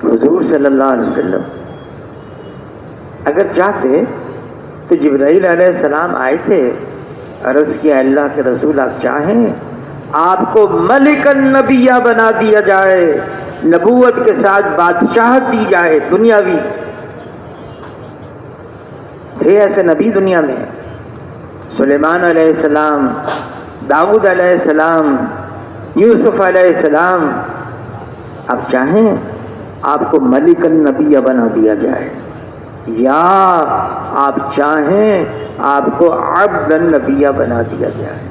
حضور صلی اللہ علیہ وسلم اگر چاہتے تو جبرائیل علیہ السلام آئے تھے، عرض کیا اللہ کے رسول آپ چاہیں آپ کو ملک النبیہ بنا دیا جائے، نبوت کے ساتھ بادشاہت دی جائے دنیاوی. تھے ایسے نبی دنیا میں، سلیمان علیہ السلام، داؤد علیہ السلام، یوسف علیہ السلام آپ چاہیں آپ کو ملک النبیہ بنا دیا جائے، یا آپ چاہیں آپ کو عبد النبیہ بنا دیا جائے۔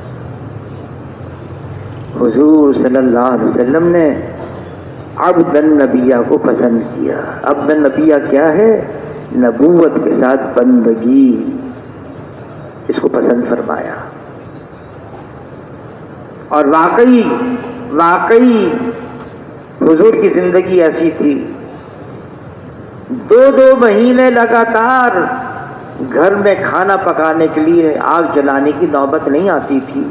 حضور صلی اللہ علیہ وسلم نے عبد النبیہ کو پسند کیا۔ عبد النبیہ کیا ہے؟ نبوت کے ساتھ بندگی، اس کو پسند فرمایا۔ اور واقعی حضور کی زندگی ایسی تھی، 2 مہینے لگاتار گھر میں کھانا پکانے کے لیے آگ جلانے کی نوبت نہیں آتی تھی۔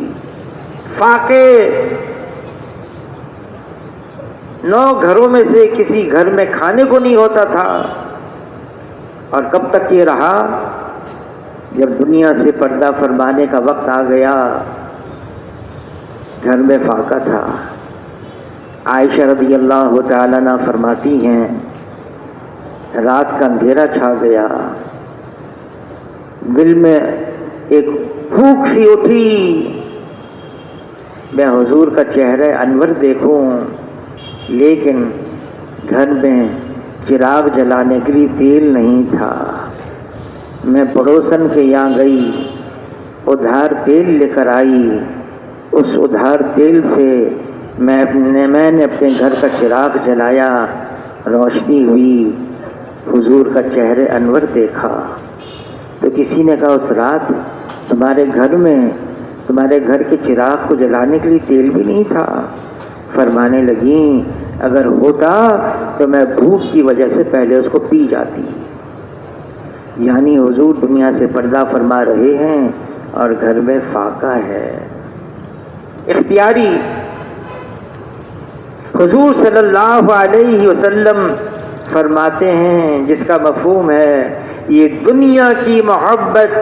فاقے 9 گھروں میں سے کسی گھر میں کھانے کو نہیں ہوتا تھا۔ اور کب تک یہ رہا؟ جب دنیا سے پردہ فرمانے کا وقت آ گیا، گھر میں فاقہ تھا۔ عائشہ رضی اللہ تعالیٰ عنہا فرماتی ہیں، رات کا اندھیرا چھا گیا، دل میں ایک بھوک سی اٹھی، میں حضور کا چہرہ انور دیکھوں، لیکن گھر میں چراغ جلانے کے لیے تیل نہیں تھا۔ میں پڑوسن کے یہاں گئی، ادھار تیل لے کر آئی، اس ادھار تیل سے میں نے اپنے گھر کا چراغ جلایا، روشنی ہوئی، حضور کا چہرہ انور دیکھا۔ تو کسی نے کہا اس رات تمہارے گھر کے چراغ کو جلانے کے لیے تیل بھی نہیں تھا؟ فرمانے لگیں اگر ہوتا تو میں بھوک کی وجہ سے پہلے اس کو پی جاتی۔ یعنی حضور دنیا سے پردہ فرما رہے ہیں اور گھر میں فاقہ ہے۔ اختیاری حضور صلی اللہ علیہ وسلم فرماتے ہیں، جس کا مفہوم ہے یہ دنیا کی محبت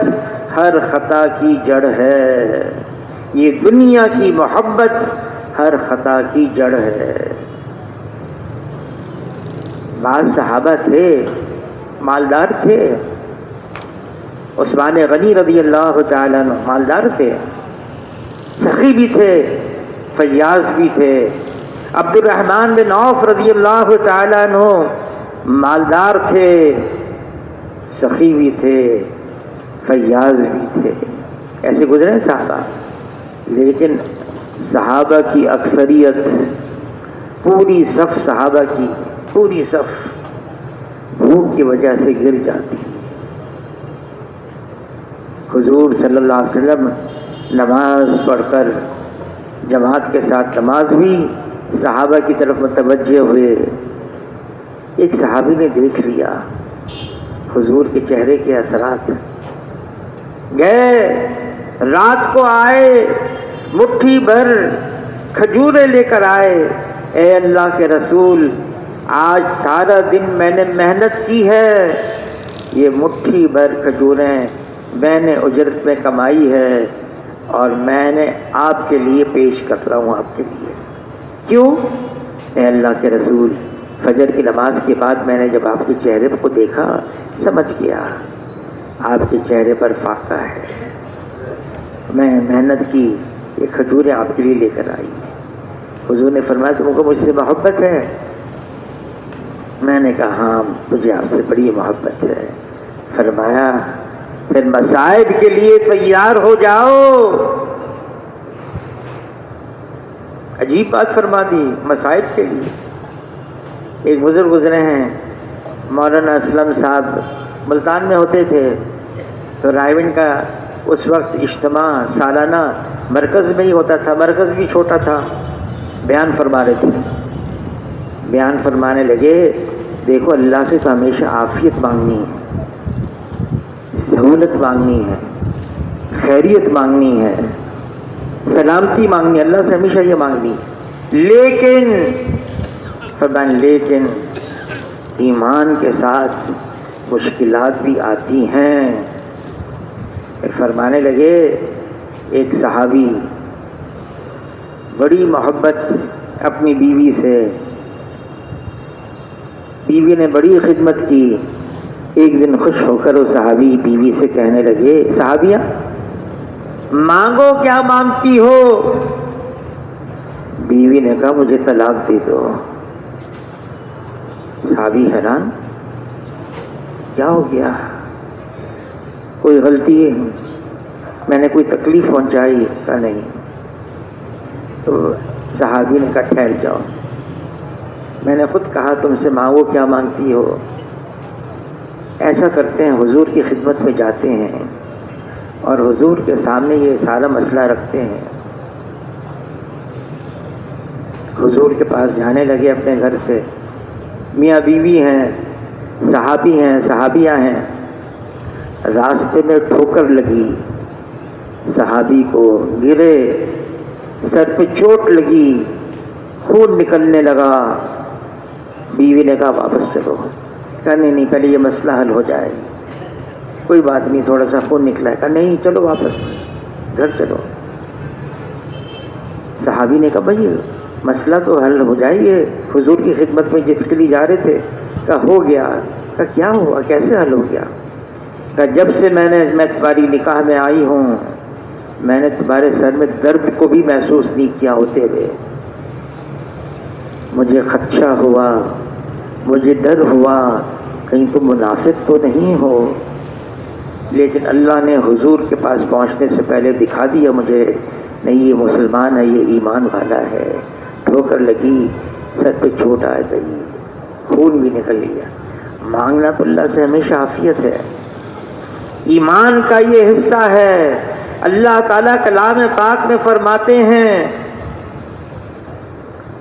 ہر خطا کی جڑ ہے، یہ دنیا کی محبت ہر خطا کی جڑ ہے۔ بعض صحابہ تھے مالدار تھے، عثمان غنی رضی اللہ تعالیٰ عنہ مالدار تھے، سخی بھی تھے، فیاض بھی تھے۔ عبد الرحمن بن عوف رضی اللہ تعالیٰ عنہ مالدار تھے، سخی بھی تھے، فیاض بھی تھے، ایسے گزرے صحابہ۔ لیکن صحابہ کی اکثریت، پوری صف صحابہ کی پوری صف بھوک کی وجہ سے گر جاتی۔ حضور صلی اللہ علیہ وسلم نماز پڑھ کر جماعت کے ساتھ نماز ہوئی، صحابہ کی طرف متوجہ ہوئے۔ ایک صحابی نے دیکھ لیا حضور کے چہرے کے اثرات، گئے رات کو آئے، مٹھی بھر کھجوریں لے کر آئے۔ اے اللہ کے رسول، آج سارا دن میں نے محنت کی ہے، یہ مٹھی بھر کھجوریں میں نے اجرت میں کمائی ہے اور میں نے آپ کے لیے پیش کر رہا ہوں، آپ کے لیے۔ کیوں؟ اے اللہ کے رسول، فجر کی نماز کے بعد میں نے جب آپ کے چہرے کو دیکھا، سمجھ گیا آپ کے چہرے پر فاقہ ہے، میں محنت کی، یہ کھجوریں آپ کے لیے لے کر آئی۔ حضور نے فرمایا تم کو مجھ سے محبت ہے؟ میں نے کہا ہاں مجھے آپ سے بڑی محبت ہے۔ فرمایا پھر مصائب کے لیے تیار ہو جاؤ۔ عجیب بات فرما دی، مصائب کے لیے۔ ایک بزرگ گزرے ہیں مولانا اسلم صاحب، ملتان میں ہوتے تھے، تو رائے کا اس وقت اجتماع سالانہ مرکز میں ہی ہوتا تھا، مرکز بھی چھوٹا تھا۔ بیان فرما رہے تھے، بیان فرمانے لگے دیکھو اللہ سے تو ہمیشہ عافیت مانگنی ہے، سہولت مانگنی ہے، خیریت مانگنی ہے، سلامتی مانگنی، اللہ سے ہمیشہ یہ مانگنی، لیکن فرمایا لیکن ایمان کے ساتھ مشکلات بھی آتی ہیں۔ فرمانے لگے ایک صحابی بڑی محبت اپنی بیوی سے، بیوی نے بڑی خدمت کی، ایک دن خوش ہو کر وہ صحابی بیوی سے کہنے لگے صحابیہ مانگو کیا مانگتی ہو؟ بیوی نے کہا مجھے طلاق دے دو. صحابی حیران، کیا ہو گیا؟ کوئی غلطی ہے؟ میں نے کوئی تکلیف پہنچائی؟ کہا نہیں. تو صحابی نے کہا ٹھہر جاؤ، میں نے خود کہا تم سے مانگو کیا مانگتی ہو. ایسا کرتے ہیں حضور کی خدمت میں جاتے ہیں اور حضور کے سامنے یہ سارا مسئلہ رکھتے ہیں. حضور کے پاس جانے لگے اپنے گھر سے، میاں بیوی ہیں، صحابی ہیں، صحابیاں ہیں. راستے میں ٹھوکر لگی، صحابی کو گرے، سر پہ چوٹ لگی، خون نکلنے لگا. بیوی نے کہا واپس چلو. کہا نہیں پہلے یہ مسئلہ حل ہو جائے. کوئی بات نہیں، تھوڑا سا خون نکلا ہے. کہا نہیں چلو واپس گھر چلو. صحابی نے کہا بھائی مسئلہ تو حل ہو جائے، یہ حضور کی خدمت میں جس کے لیے جا رہے تھے. کہا ہو گیا. کہا کیا ہوا، کیسے حل ہو گیا؟ کہا جب سے میں تمہاری نکاح میں آئی ہوں، میں نے تمہارے سر میں درد کو بھی محسوس نہیں کیا ہوتے ہوئے. مجھے خدشہ ہوا، مجھے ڈر ہوا کہیں تم منافق تو نہیں ہو، لیکن اللہ نے حضور کے پاس پہنچنے سے پہلے دکھا دیا مجھے، نہیں یہ مسلمان ہے، یہ ایمان والا ہے. ٹھوکر لگی، سر پہ چوٹ آ گئی، خون بھی نکل گیا. مانگنا تو اللہ سے ہمیشہ عافیت ہے، ایمان کا یہ حصہ ہے. اللہ تعالیٰ کلام پاک میں فرماتے ہیں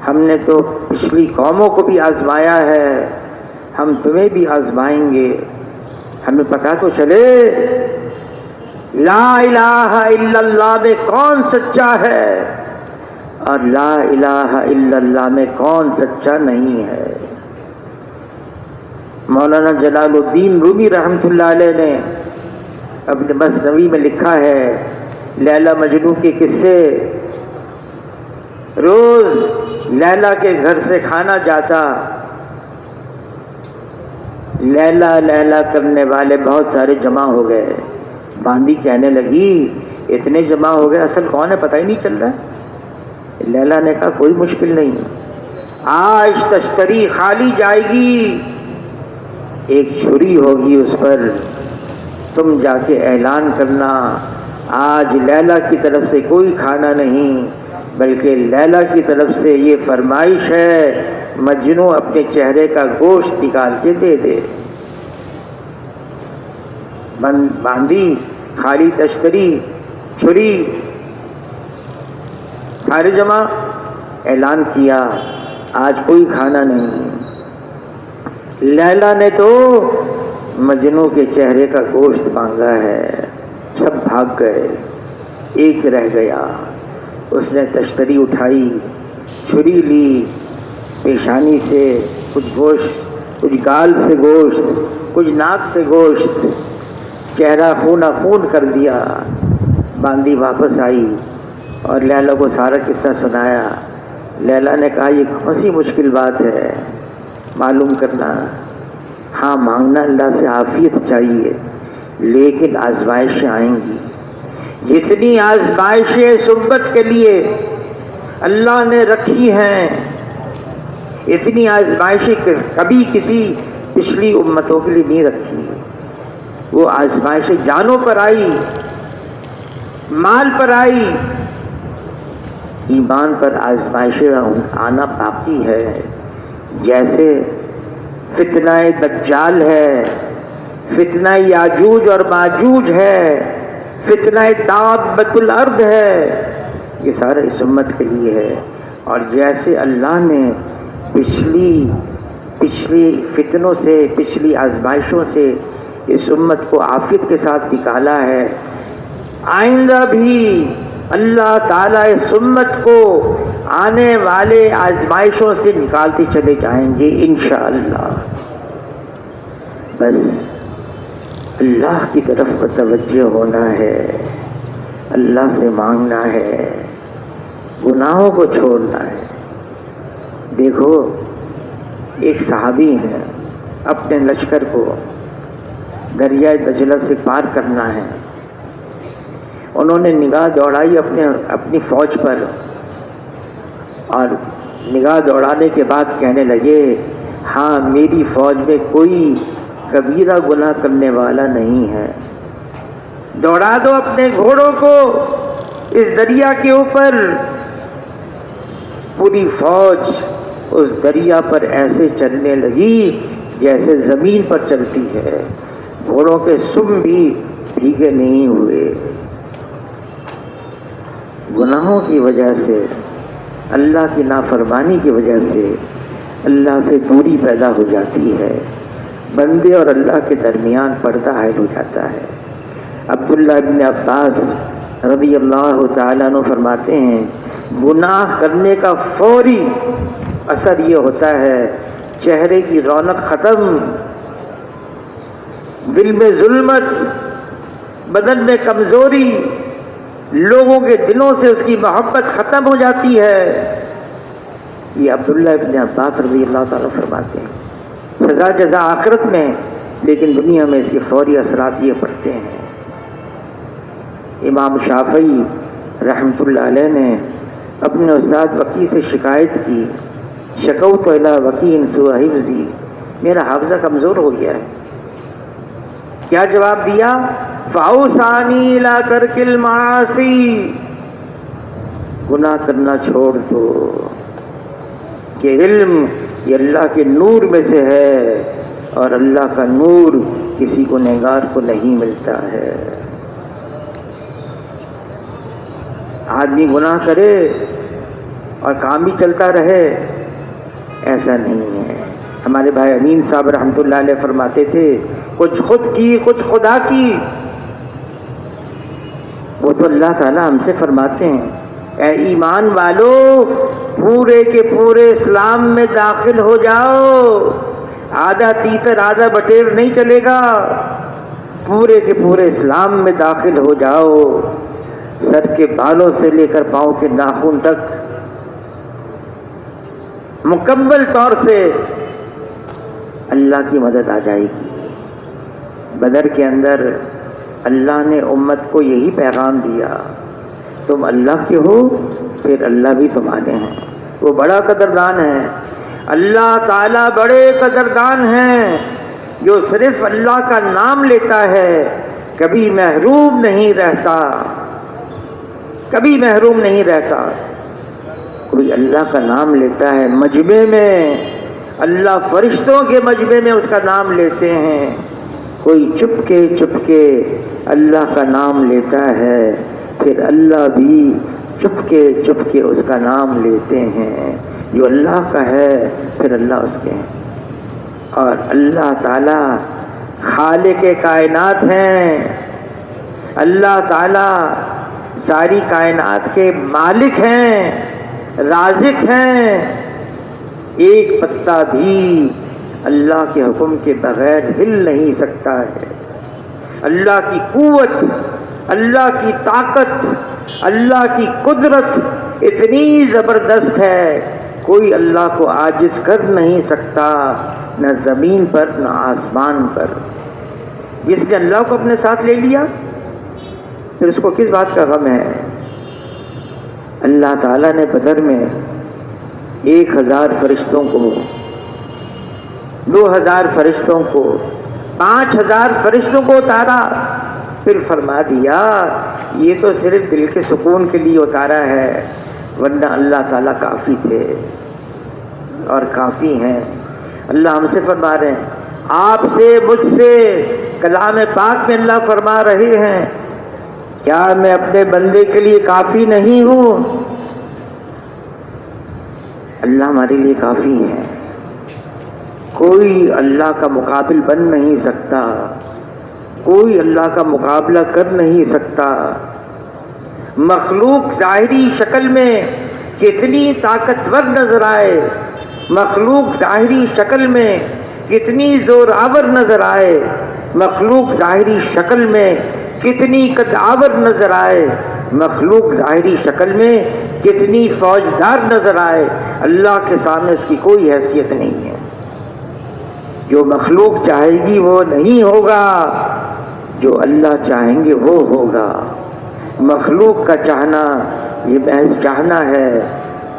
ہم نے تو پچھلی قوموں کو بھی آزمایا ہے، ہم تمہیں بھی آزمائیں گے. ہمیں پتہ تو چلے لا الہ الا اللہ میں کون سچا ہے اور لا الہ الا اللہ میں کون سچا نہیں ہے. مولانا جلال الدین رومی رحمۃ اللہ علیہ نے اپنے مثنوی میں لکھا ہے لیلا مجنوں کے قصے. روز لیلا کے گھر سے کھانا جاتا، لیلا لیلا کرنے والے بہت سارے جمع ہو گئے. باندی کہنے لگی اتنے جمع ہو گئے، اصل کون ہے پتہ ہی نہیں چل رہا. لیلا نے کہا کوئی مشکل نہیں، آج تشتری خالی جائے گی، ایک چھری ہوگی اس پر، تم جا کے اعلان کرنا آج لیلا کی طرف سے کوئی کھانا نہیں، بلکہ لیلا کی طرف سے یہ فرمائش ہے مجنوں اپنے چہرے کا گوشت نکال کے دے دے. باندھی، خالی تشتری، چھری، سارے جمع، اعلان کیا آج کوئی کھانا نہیں. لیلا نے تو مجنوں کے چہرے کا گوشت مانگا ہے. سب بھاگ گئے، ایک رہ گیا. اس نے تشتری اٹھائی، چھری لی، پیشانی سے کچھ گوشت، کچھ گال سے گوشت، کچھ ناک سے گوشت، چہرہ خون خون کر دیا. باندی واپس آئی اور لیلا کو سارا قصہ سنایا. لیلا نے کہا یہ کون سی مشکل بات ہے معلوم کرنا. ہاں مانگنا اللہ سے عافیت چاہیے، لیکن آزمائشیں آئیں گی. جتنی آزمائشیں اس امت کے لیے اللہ نے رکھی ہیں، اتنی آزمائشیں کبھی کسی پچھلی امتوں کے لیے نہیں رکھی. وہ آزمائشیں جانوں پر آئی، مال پر آئی، ایمان پر آزمائشیں آنا باقی ہے. جیسے فتنہ دجال ہے، فتنہ یاجوج اور ماجوج ہے، فتنہ دابۃ الارض ہے، یہ سارا اس امت کے لیے ہے. اور جیسے اللہ نے پچھلی فتنوں سے، پچھلی آزمائشوں سے اس امت کو عافیت کے ساتھ نکالا ہے، آئندہ بھی اللہ تعالیٰ اس امت کو آنے والے آزمائشوں سے نکالتے چلے جائیں گے انشاءاللہ. بس اللہ کی طرف متوجہ ہونا ہے، اللہ سے مانگنا ہے، گناہوں کو چھوڑنا ہے. دیکھو ایک صحابی ہیں، اپنے لشکر کو دریائے دجلہ سے پار کرنا ہے. انہوں نے نگاہ دوڑائی اپنی فوج پر اور نگاہ دوڑانے کے بعد کہنے لگے ہاں میری فوج میں کوئی کبیرہ گناہ کرنے والا نہیں ہے، دوڑا دو اپنے گھوڑوں کو اس دریا کے اوپر۔ پوری فوج اس دریا پر ایسے چلنے لگی جیسے زمین پر چلتی ہے، گھوڑوں کے سم بھی بھیگے نہیں ہوئے۔ گناہوں کی وجہ سے، اللہ کی نافرمانی کی وجہ سے اللہ سے دوری پیدا ہو جاتی ہے، بندے اور اللہ کے درمیان پردہ عائد ہو جاتا ہے۔ عبداللہ ابن عباس رضی اللہ تعالیٰ عنہ فرماتے ہیں گناہ کرنے کا فوری اثر یہ ہوتا ہے چہرے کی رونق ختم، دل میں ظلمت، بدن میں کمزوری، لوگوں کے دلوں سے اس کی محبت ختم ہو جاتی ہے۔ یہ عبداللہ ابن عباس رضی اللہ تعالیٰ فرماتے ہیں۔ سزا جزا آخرت میں، لیکن دنیا میں اس کے فوری اثرات یہ پڑتے ہیں۔ امام شافعی رحمۃ اللہ علیہ نے اپنے استاد وکی سے شکایت کی، شکوت الی وکی سوء حفظی، میرا حافظہ کمزور ہو گیا ہے۔ کیا جواب دیا؟ فَأَوْصَانِي إِلَىٰ تَرْكِ الْمَعَاصِي، گناہ کرنا چھوڑ دو، کہ علم یہ اللہ کے نور میں سے ہے اور اللہ کا نور کسی کو گنہگار کو نہیں ملتا ہے۔ آدمی گناہ کرے اور کام بھی چلتا رہے، ایسا نہیں ہے۔ ہمارے بھائی امین صاحب رحمۃ اللہ علیہ فرماتے تھے کچھ خود کی کچھ خدا کی۔ وہ تو اللہ تعالیٰ ہم سے فرماتے ہیں اے ایمان والو پورے کے پورے اسلام میں داخل ہو جاؤ، آدھا تیتر آدھا بٹیر نہیں چلے گا، پورے کے پورے اسلام میں داخل ہو جاؤ، سر کے بالوں سے لے کر پاؤں کے ناخن تک مکمل طور سے اللہ کی مدد آ جائے گی۔ بدر کے اندر اللہ نے امت کو یہی پیغام دیا، تم اللہ کے ہو پھر اللہ بھی تمہارے ہیں۔ وہ بڑا قدردان ہے، اللہ تعالیٰ بڑے قدردان ہیں، جو صرف اللہ کا نام لیتا ہے کبھی محروم نہیں رہتا، کبھی محروم نہیں رہتا۔ کوئی اللہ کا نام لیتا ہے مجمع میں، اللہ فرشتوں کے مجمع میں اس کا نام لیتے ہیں، کوئی چپ کے اللہ کا نام لیتا ہے پھر اللہ بھی چپ کے اس کا نام لیتے ہیں۔ جو اللہ کا ہے پھر اللہ اس کے ہیں، اور اللہ تعالی خالق کائنات ہیں، اللہ تعالی ساری کائنات کے مالک ہیں، رازق ہیں۔ ایک پتا بھی اللہ کے حکم کے بغیر ہل نہیں سکتا ہے۔ اللہ کی قوت، اللہ کی طاقت، اللہ کی قدرت اتنی زبردست ہے، کوئی اللہ کو عاجز کر نہیں سکتا، نہ زمین پر نہ آسمان پر۔ جس نے اللہ کو اپنے ساتھ لے لیا پھر اس کو کس بات کا غم ہے؟ اللہ تعالیٰ نے بدر میں 1000 فرشتوں کو، 2000 فرشتوں کو، 5000 فرشتوں کو اتارا، پھر فرما دیا یہ تو صرف دل کے سکون کے لیے اتارا ہے، ورنہ اللہ تعالیٰ کافی تھے اور کافی ہیں۔ اللہ ہم سے فرما رہے ہیں، آپ سے مجھ سے کلام پاک میں اللہ فرما رہے ہیں کیا میں اپنے بندے کے لیے کافی نہیں ہوں؟ اللہ ہمارے لیے کافی ہے، کوئی اللہ کا مقابل بن نہیں سکتا، کوئی اللہ کا مقابلہ کر نہیں سکتا۔ مخلوق ظاہری شکل میں کتنی طاقتور نظر آئے، مخلوق ظاہری شکل میں کتنی زور آور نظر آئے، مخلوق ظاہری شکل میں کتنی قد آور نظر آئے، مخلوق ظاہری شکل میں کتنی فوجدار نظر آئے، اللہ کے سامنے اس کی کوئی حیثیت نہیں ہے۔ جو مخلوق چاہے گی وہ نہیں ہوگا، جو اللہ چاہیں گے وہ ہوگا۔ مخلوق کا چاہنا یہ محض چاہنا ہے،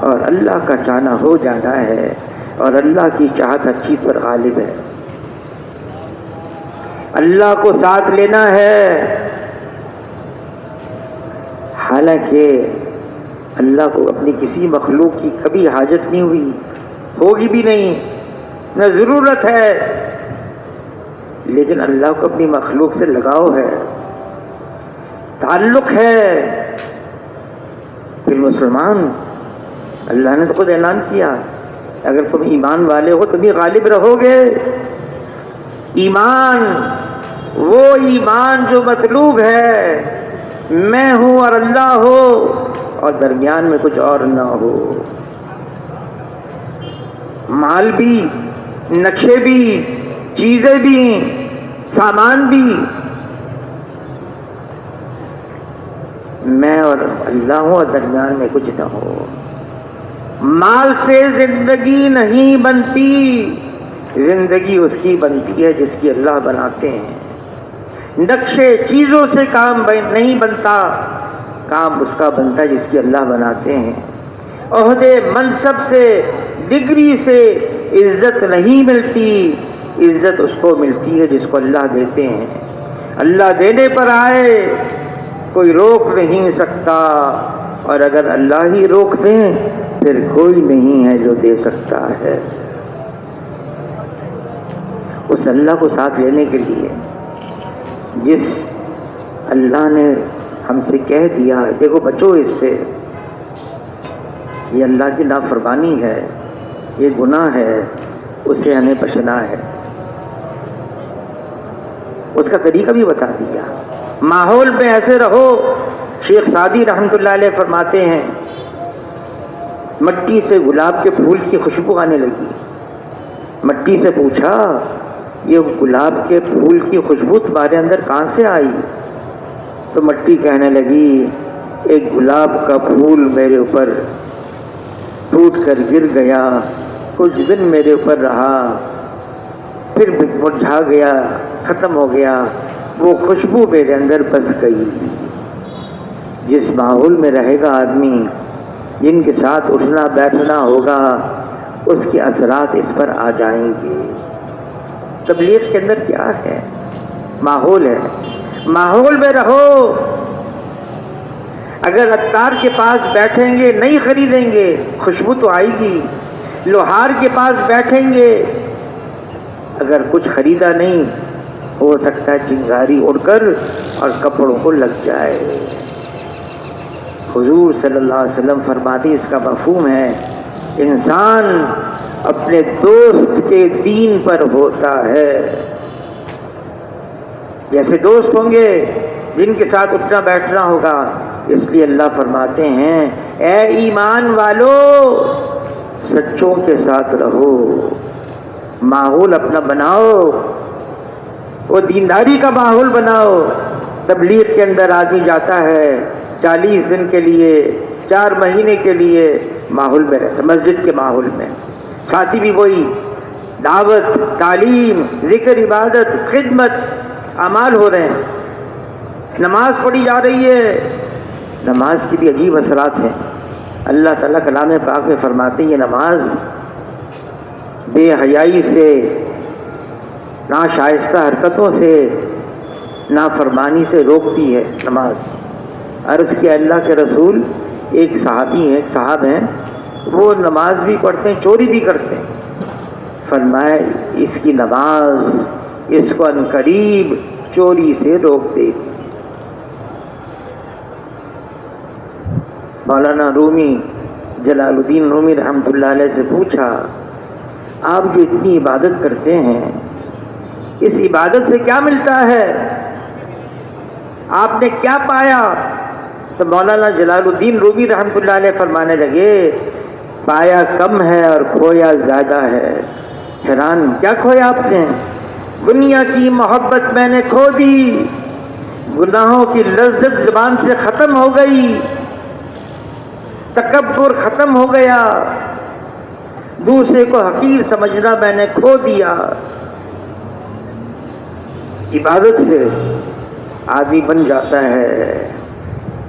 اور اللہ کا چاہنا ہو جانا ہے، اور اللہ کی چاہت ہر چیز پر غالب ہے۔ اللہ کو ساتھ لینا ہے، حالانکہ اللہ کو اپنی کسی مخلوق کی کبھی حاجت نہیں ہوئی، ہوگی بھی نہیں، نہ ضرورت ہے، لیکن اللہ کو اپنی مخلوق سے لگاؤ ہے، تعلق ہے۔ پھر مسلمان، اللہ نے تو خود اعلان کیا، اگر تم ایمان والے ہو تم ہی غالب رہو گے۔ ایمان، وہ ایمان جو مطلوب ہے، میں ہوں اور اللہ ہو، اور درمیان میں کچھ اور نہ ہو۔ مال بھی، نقشے بھی، چیزیں بھی، سامان بھی، میں اور اللہ ہوں اور درمیان میں کچھ نہ ہو۔ مال سے زندگی نہیں بنتی، زندگی اس کی بنتی ہے جس کی اللہ بناتے ہیں۔ نقشے چیزوں سے کام نہیں بنتا، کام اس کا بنتا ہے جس کی اللہ بناتے ہیں۔ عہدے منصب سے، ڈگری سے عزت نہیں ملتی، عزت اس کو ملتی ہے جس کو اللہ دیتے ہیں۔ اللہ دینے پر آئے کوئی روک نہیں سکتا، اور اگر اللہ ہی روک دیں پھر کوئی نہیں ہے جو دے سکتا ہے۔ اس اللہ کو ساتھ لینے کے لیے جس اللہ نے ہم سے کہہ دیا، دیکھو بچو اس سے، یہ اللہ کی نافرمانی ہے، یہ گناہ ہے، اس سے ہمیں بچنا ہے، اس کا طریقہ بھی بتا دیا۔ ماحول میں ایسے رہو، شیخ سعدی رحمۃ اللہ علیہ فرماتے ہیں مٹی سے گلاب کے پھول کی خوشبو آنے لگی۔ مٹی سے پوچھا، یہ گلاب کے پھول کی خوشبو تمہارے اندر کہاں سے آئی؟ تو مٹی کہنے لگی، ایک گلاب کا پھول میرے اوپر ٹوٹ کر گر گیا، کچھ دن میرے اوپر رہا، پھر مرجھا گیا، ختم ہو گیا، وہ خوشبو میرے اندر بس گئی۔ جس ماحول میں رہے گا آدمی، جن کے ساتھ اٹھنا بیٹھنا ہوگا، اس کے اثرات اس پر آ جائیں گے۔ تبلیغ کے اندر کیا ہے؟ ماحول ہے، ماحول میں رہو۔ اگر عطار کے پاس بیٹھیں گے نہیں خریدیں گے، خوشبو تو آئے گی۔ لوہار کے پاس بیٹھیں گے، اگر کچھ خریدا نہیں، ہو سکتا ہے چنگاری اڑ کر اور کپڑوں کو لگ جائے۔ حضور صلی اللہ علیہ وسلم فرماتے اس کا مفہوم ہے، انسان اپنے دوست کے دین پر ہوتا ہے۔ جیسے دوست ہوں گے جن کے ساتھ اٹھنا بیٹھنا ہوگا، اس لیے اللہ فرماتے ہیں اے ایمان والو سچوں کے ساتھ رہو، ماحول اپنا بناؤ، وہ دینداری کا ماحول بناؤ۔ تبلیغ کے اندر آدمی جاتا ہے 40 دن کے لیے، 4 مہینے کے لیے ماحول میں رہتا، مسجد کے ماحول میں، ساتھی بھی وہی، دعوت، تعلیم، ذکر، عبادت، خدمت، اعمال ہو رہے ہیں، نماز پڑھی جا رہی ہے۔ نماز کی بھی عجیب اثرات ہیں۔ اللہ تعالیٰ کلام پاک میں فرماتے ہیں یہ نماز بے حیائی سے، ناشائستہ حرکتوں سے، نافرمانی سے روکتی ہے نماز۔ عرض کیا اللہ کے رسول، ایک صحابی ہیں، ایک صاحب ہیں، وہ نماز بھی پڑھتے ہیں، چوری بھی کرتے ہیں۔ فرمایا اس کی نماز اس کو عنقریب چوری سے روک دے گی۔ مولانا رومی، جلال الدین رومی رحمۃ اللہ علیہ سے پوچھا، آپ جو اتنی عبادت کرتے ہیں اس عبادت سے کیا ملتا ہے؟ آپ نے کیا پایا؟ تو مولانا جلال الدین رومی رحمۃ اللہ علیہ فرمانے لگے، پایا کم ہے اور کھویا زیادہ ہے۔ حیران، کیا کھویا آپ نے؟ دنیا کی محبت میں نے کھو دی، گناہوں کی لذت زبان سے ختم ہو گئی، تکبر ختم ہو گیا، دوسرے کو حقیر سمجھنا میں نے کھو دیا۔ عبادت سے آدمی بن جاتا ہے،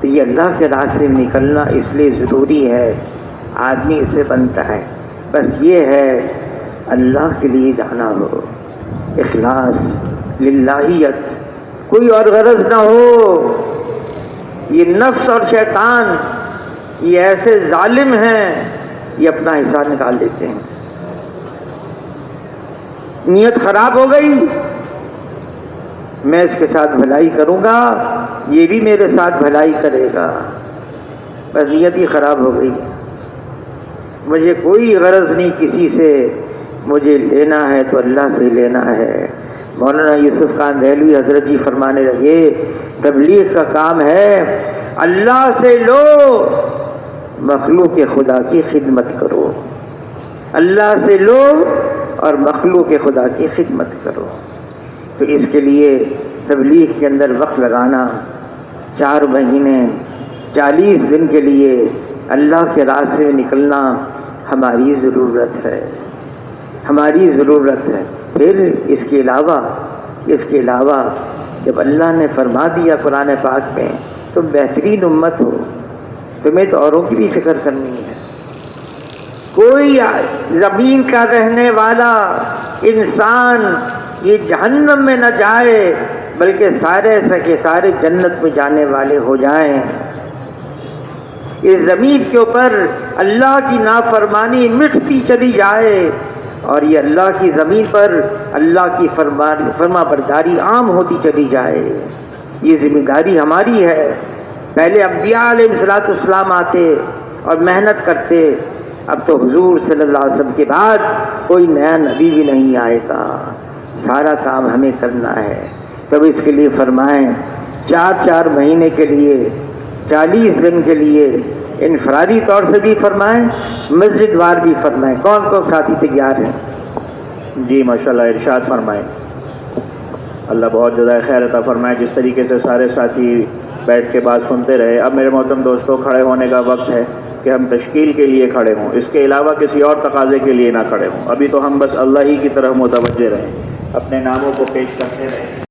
تو یہ اللہ کے راستے میں نکلنا اس لیے ضروری ہے۔ آدمی اس سے بنتا ہے، بس یہ ہے اللہ کے لیے جانا ہو، اخلاص، للہیت، کوئی اور غرض نہ ہو۔ یہ نفس اور شیطان یہ ایسے ظالم ہیں، یہ اپنا حصہ نکال دیتے ہیں۔ نیت خراب ہو گئی، میں اس کے ساتھ بھلائی کروں گا، یہ بھی میرے ساتھ بھلائی کرے گا، بس نیت ہی خراب ہو گئی۔ مجھے کوئی غرض نہیں کسی سے، مجھے لینا ہے تو اللہ سے لینا ہے۔ مولانا یوسف خان دہلوی حضرت جی فرمانے لگے، تبلیغ کا کام ہے اللہ سے لو، مخلوق خدا کی خدمت کرو۔ اللہ سے لو اور مخلوق خدا کی خدمت کرو۔ تو اس کے لیے تبلیغ کے اندر وقت لگانا، 4 مہینے 40 دن کے لیے اللہ کے راستے میں نکلنا ہماری ضرورت ہے، ہماری ضرورت ہے۔ پھر اس کے علاوہ جب اللہ نے فرما دیا قرآن پاک میں تم بہترین امت ہو، تمہیں تو اوروں کی بھی فکر کرنی ہے۔ کوئی زمین کا رہنے والا انسان یہ جہنم میں نہ جائے، بلکہ سارے کے سارے جنت میں جانے والے ہو جائیں۔ اس زمین کے اوپر اللہ کی نافرمانی مٹتی چلی جائے اور یہ اللہ کی زمین پر اللہ کی فرما برداری عام ہوتی چلی جائے۔ یہ ذمہ داری ہماری ہے۔ پہلے انبیاء علیہ الصلوۃ والسلام آتے اور محنت کرتے، اب تو حضور صلی اللہ علیہ وسلم کے بعد کوئی نیا نبی بھی نہیں آئے گا، سارا کام ہمیں کرنا ہے۔ تب اس کے لیے فرمائیں 4 مہینے کے لیے 40 دن کے لیے انفرادی طور سے بھی فرمائیں، مسجد وار بھی فرمائیں۔ کون کون ساتھی تیار ہیں؟ جی ماشاءاللہ، ارشاد فرمائیں۔ اللہ بہت جزائے خیر عطا فرمائے۔ جس طریقے سے سارے ساتھی بیٹھ کے بات سنتے رہے، اب میرے محترم دوستوں کھڑے ہونے کا وقت ہے کہ ہم تشکیل کے لیے کھڑے ہوں، اس کے علاوہ کسی اور تقاضے کے لیے نہ کھڑے ہوں۔ ابھی تو ہم بس اللہ ہی کی طرف متوجہ رہیں، اپنے ناموں کو پیش کرتے رہیں۔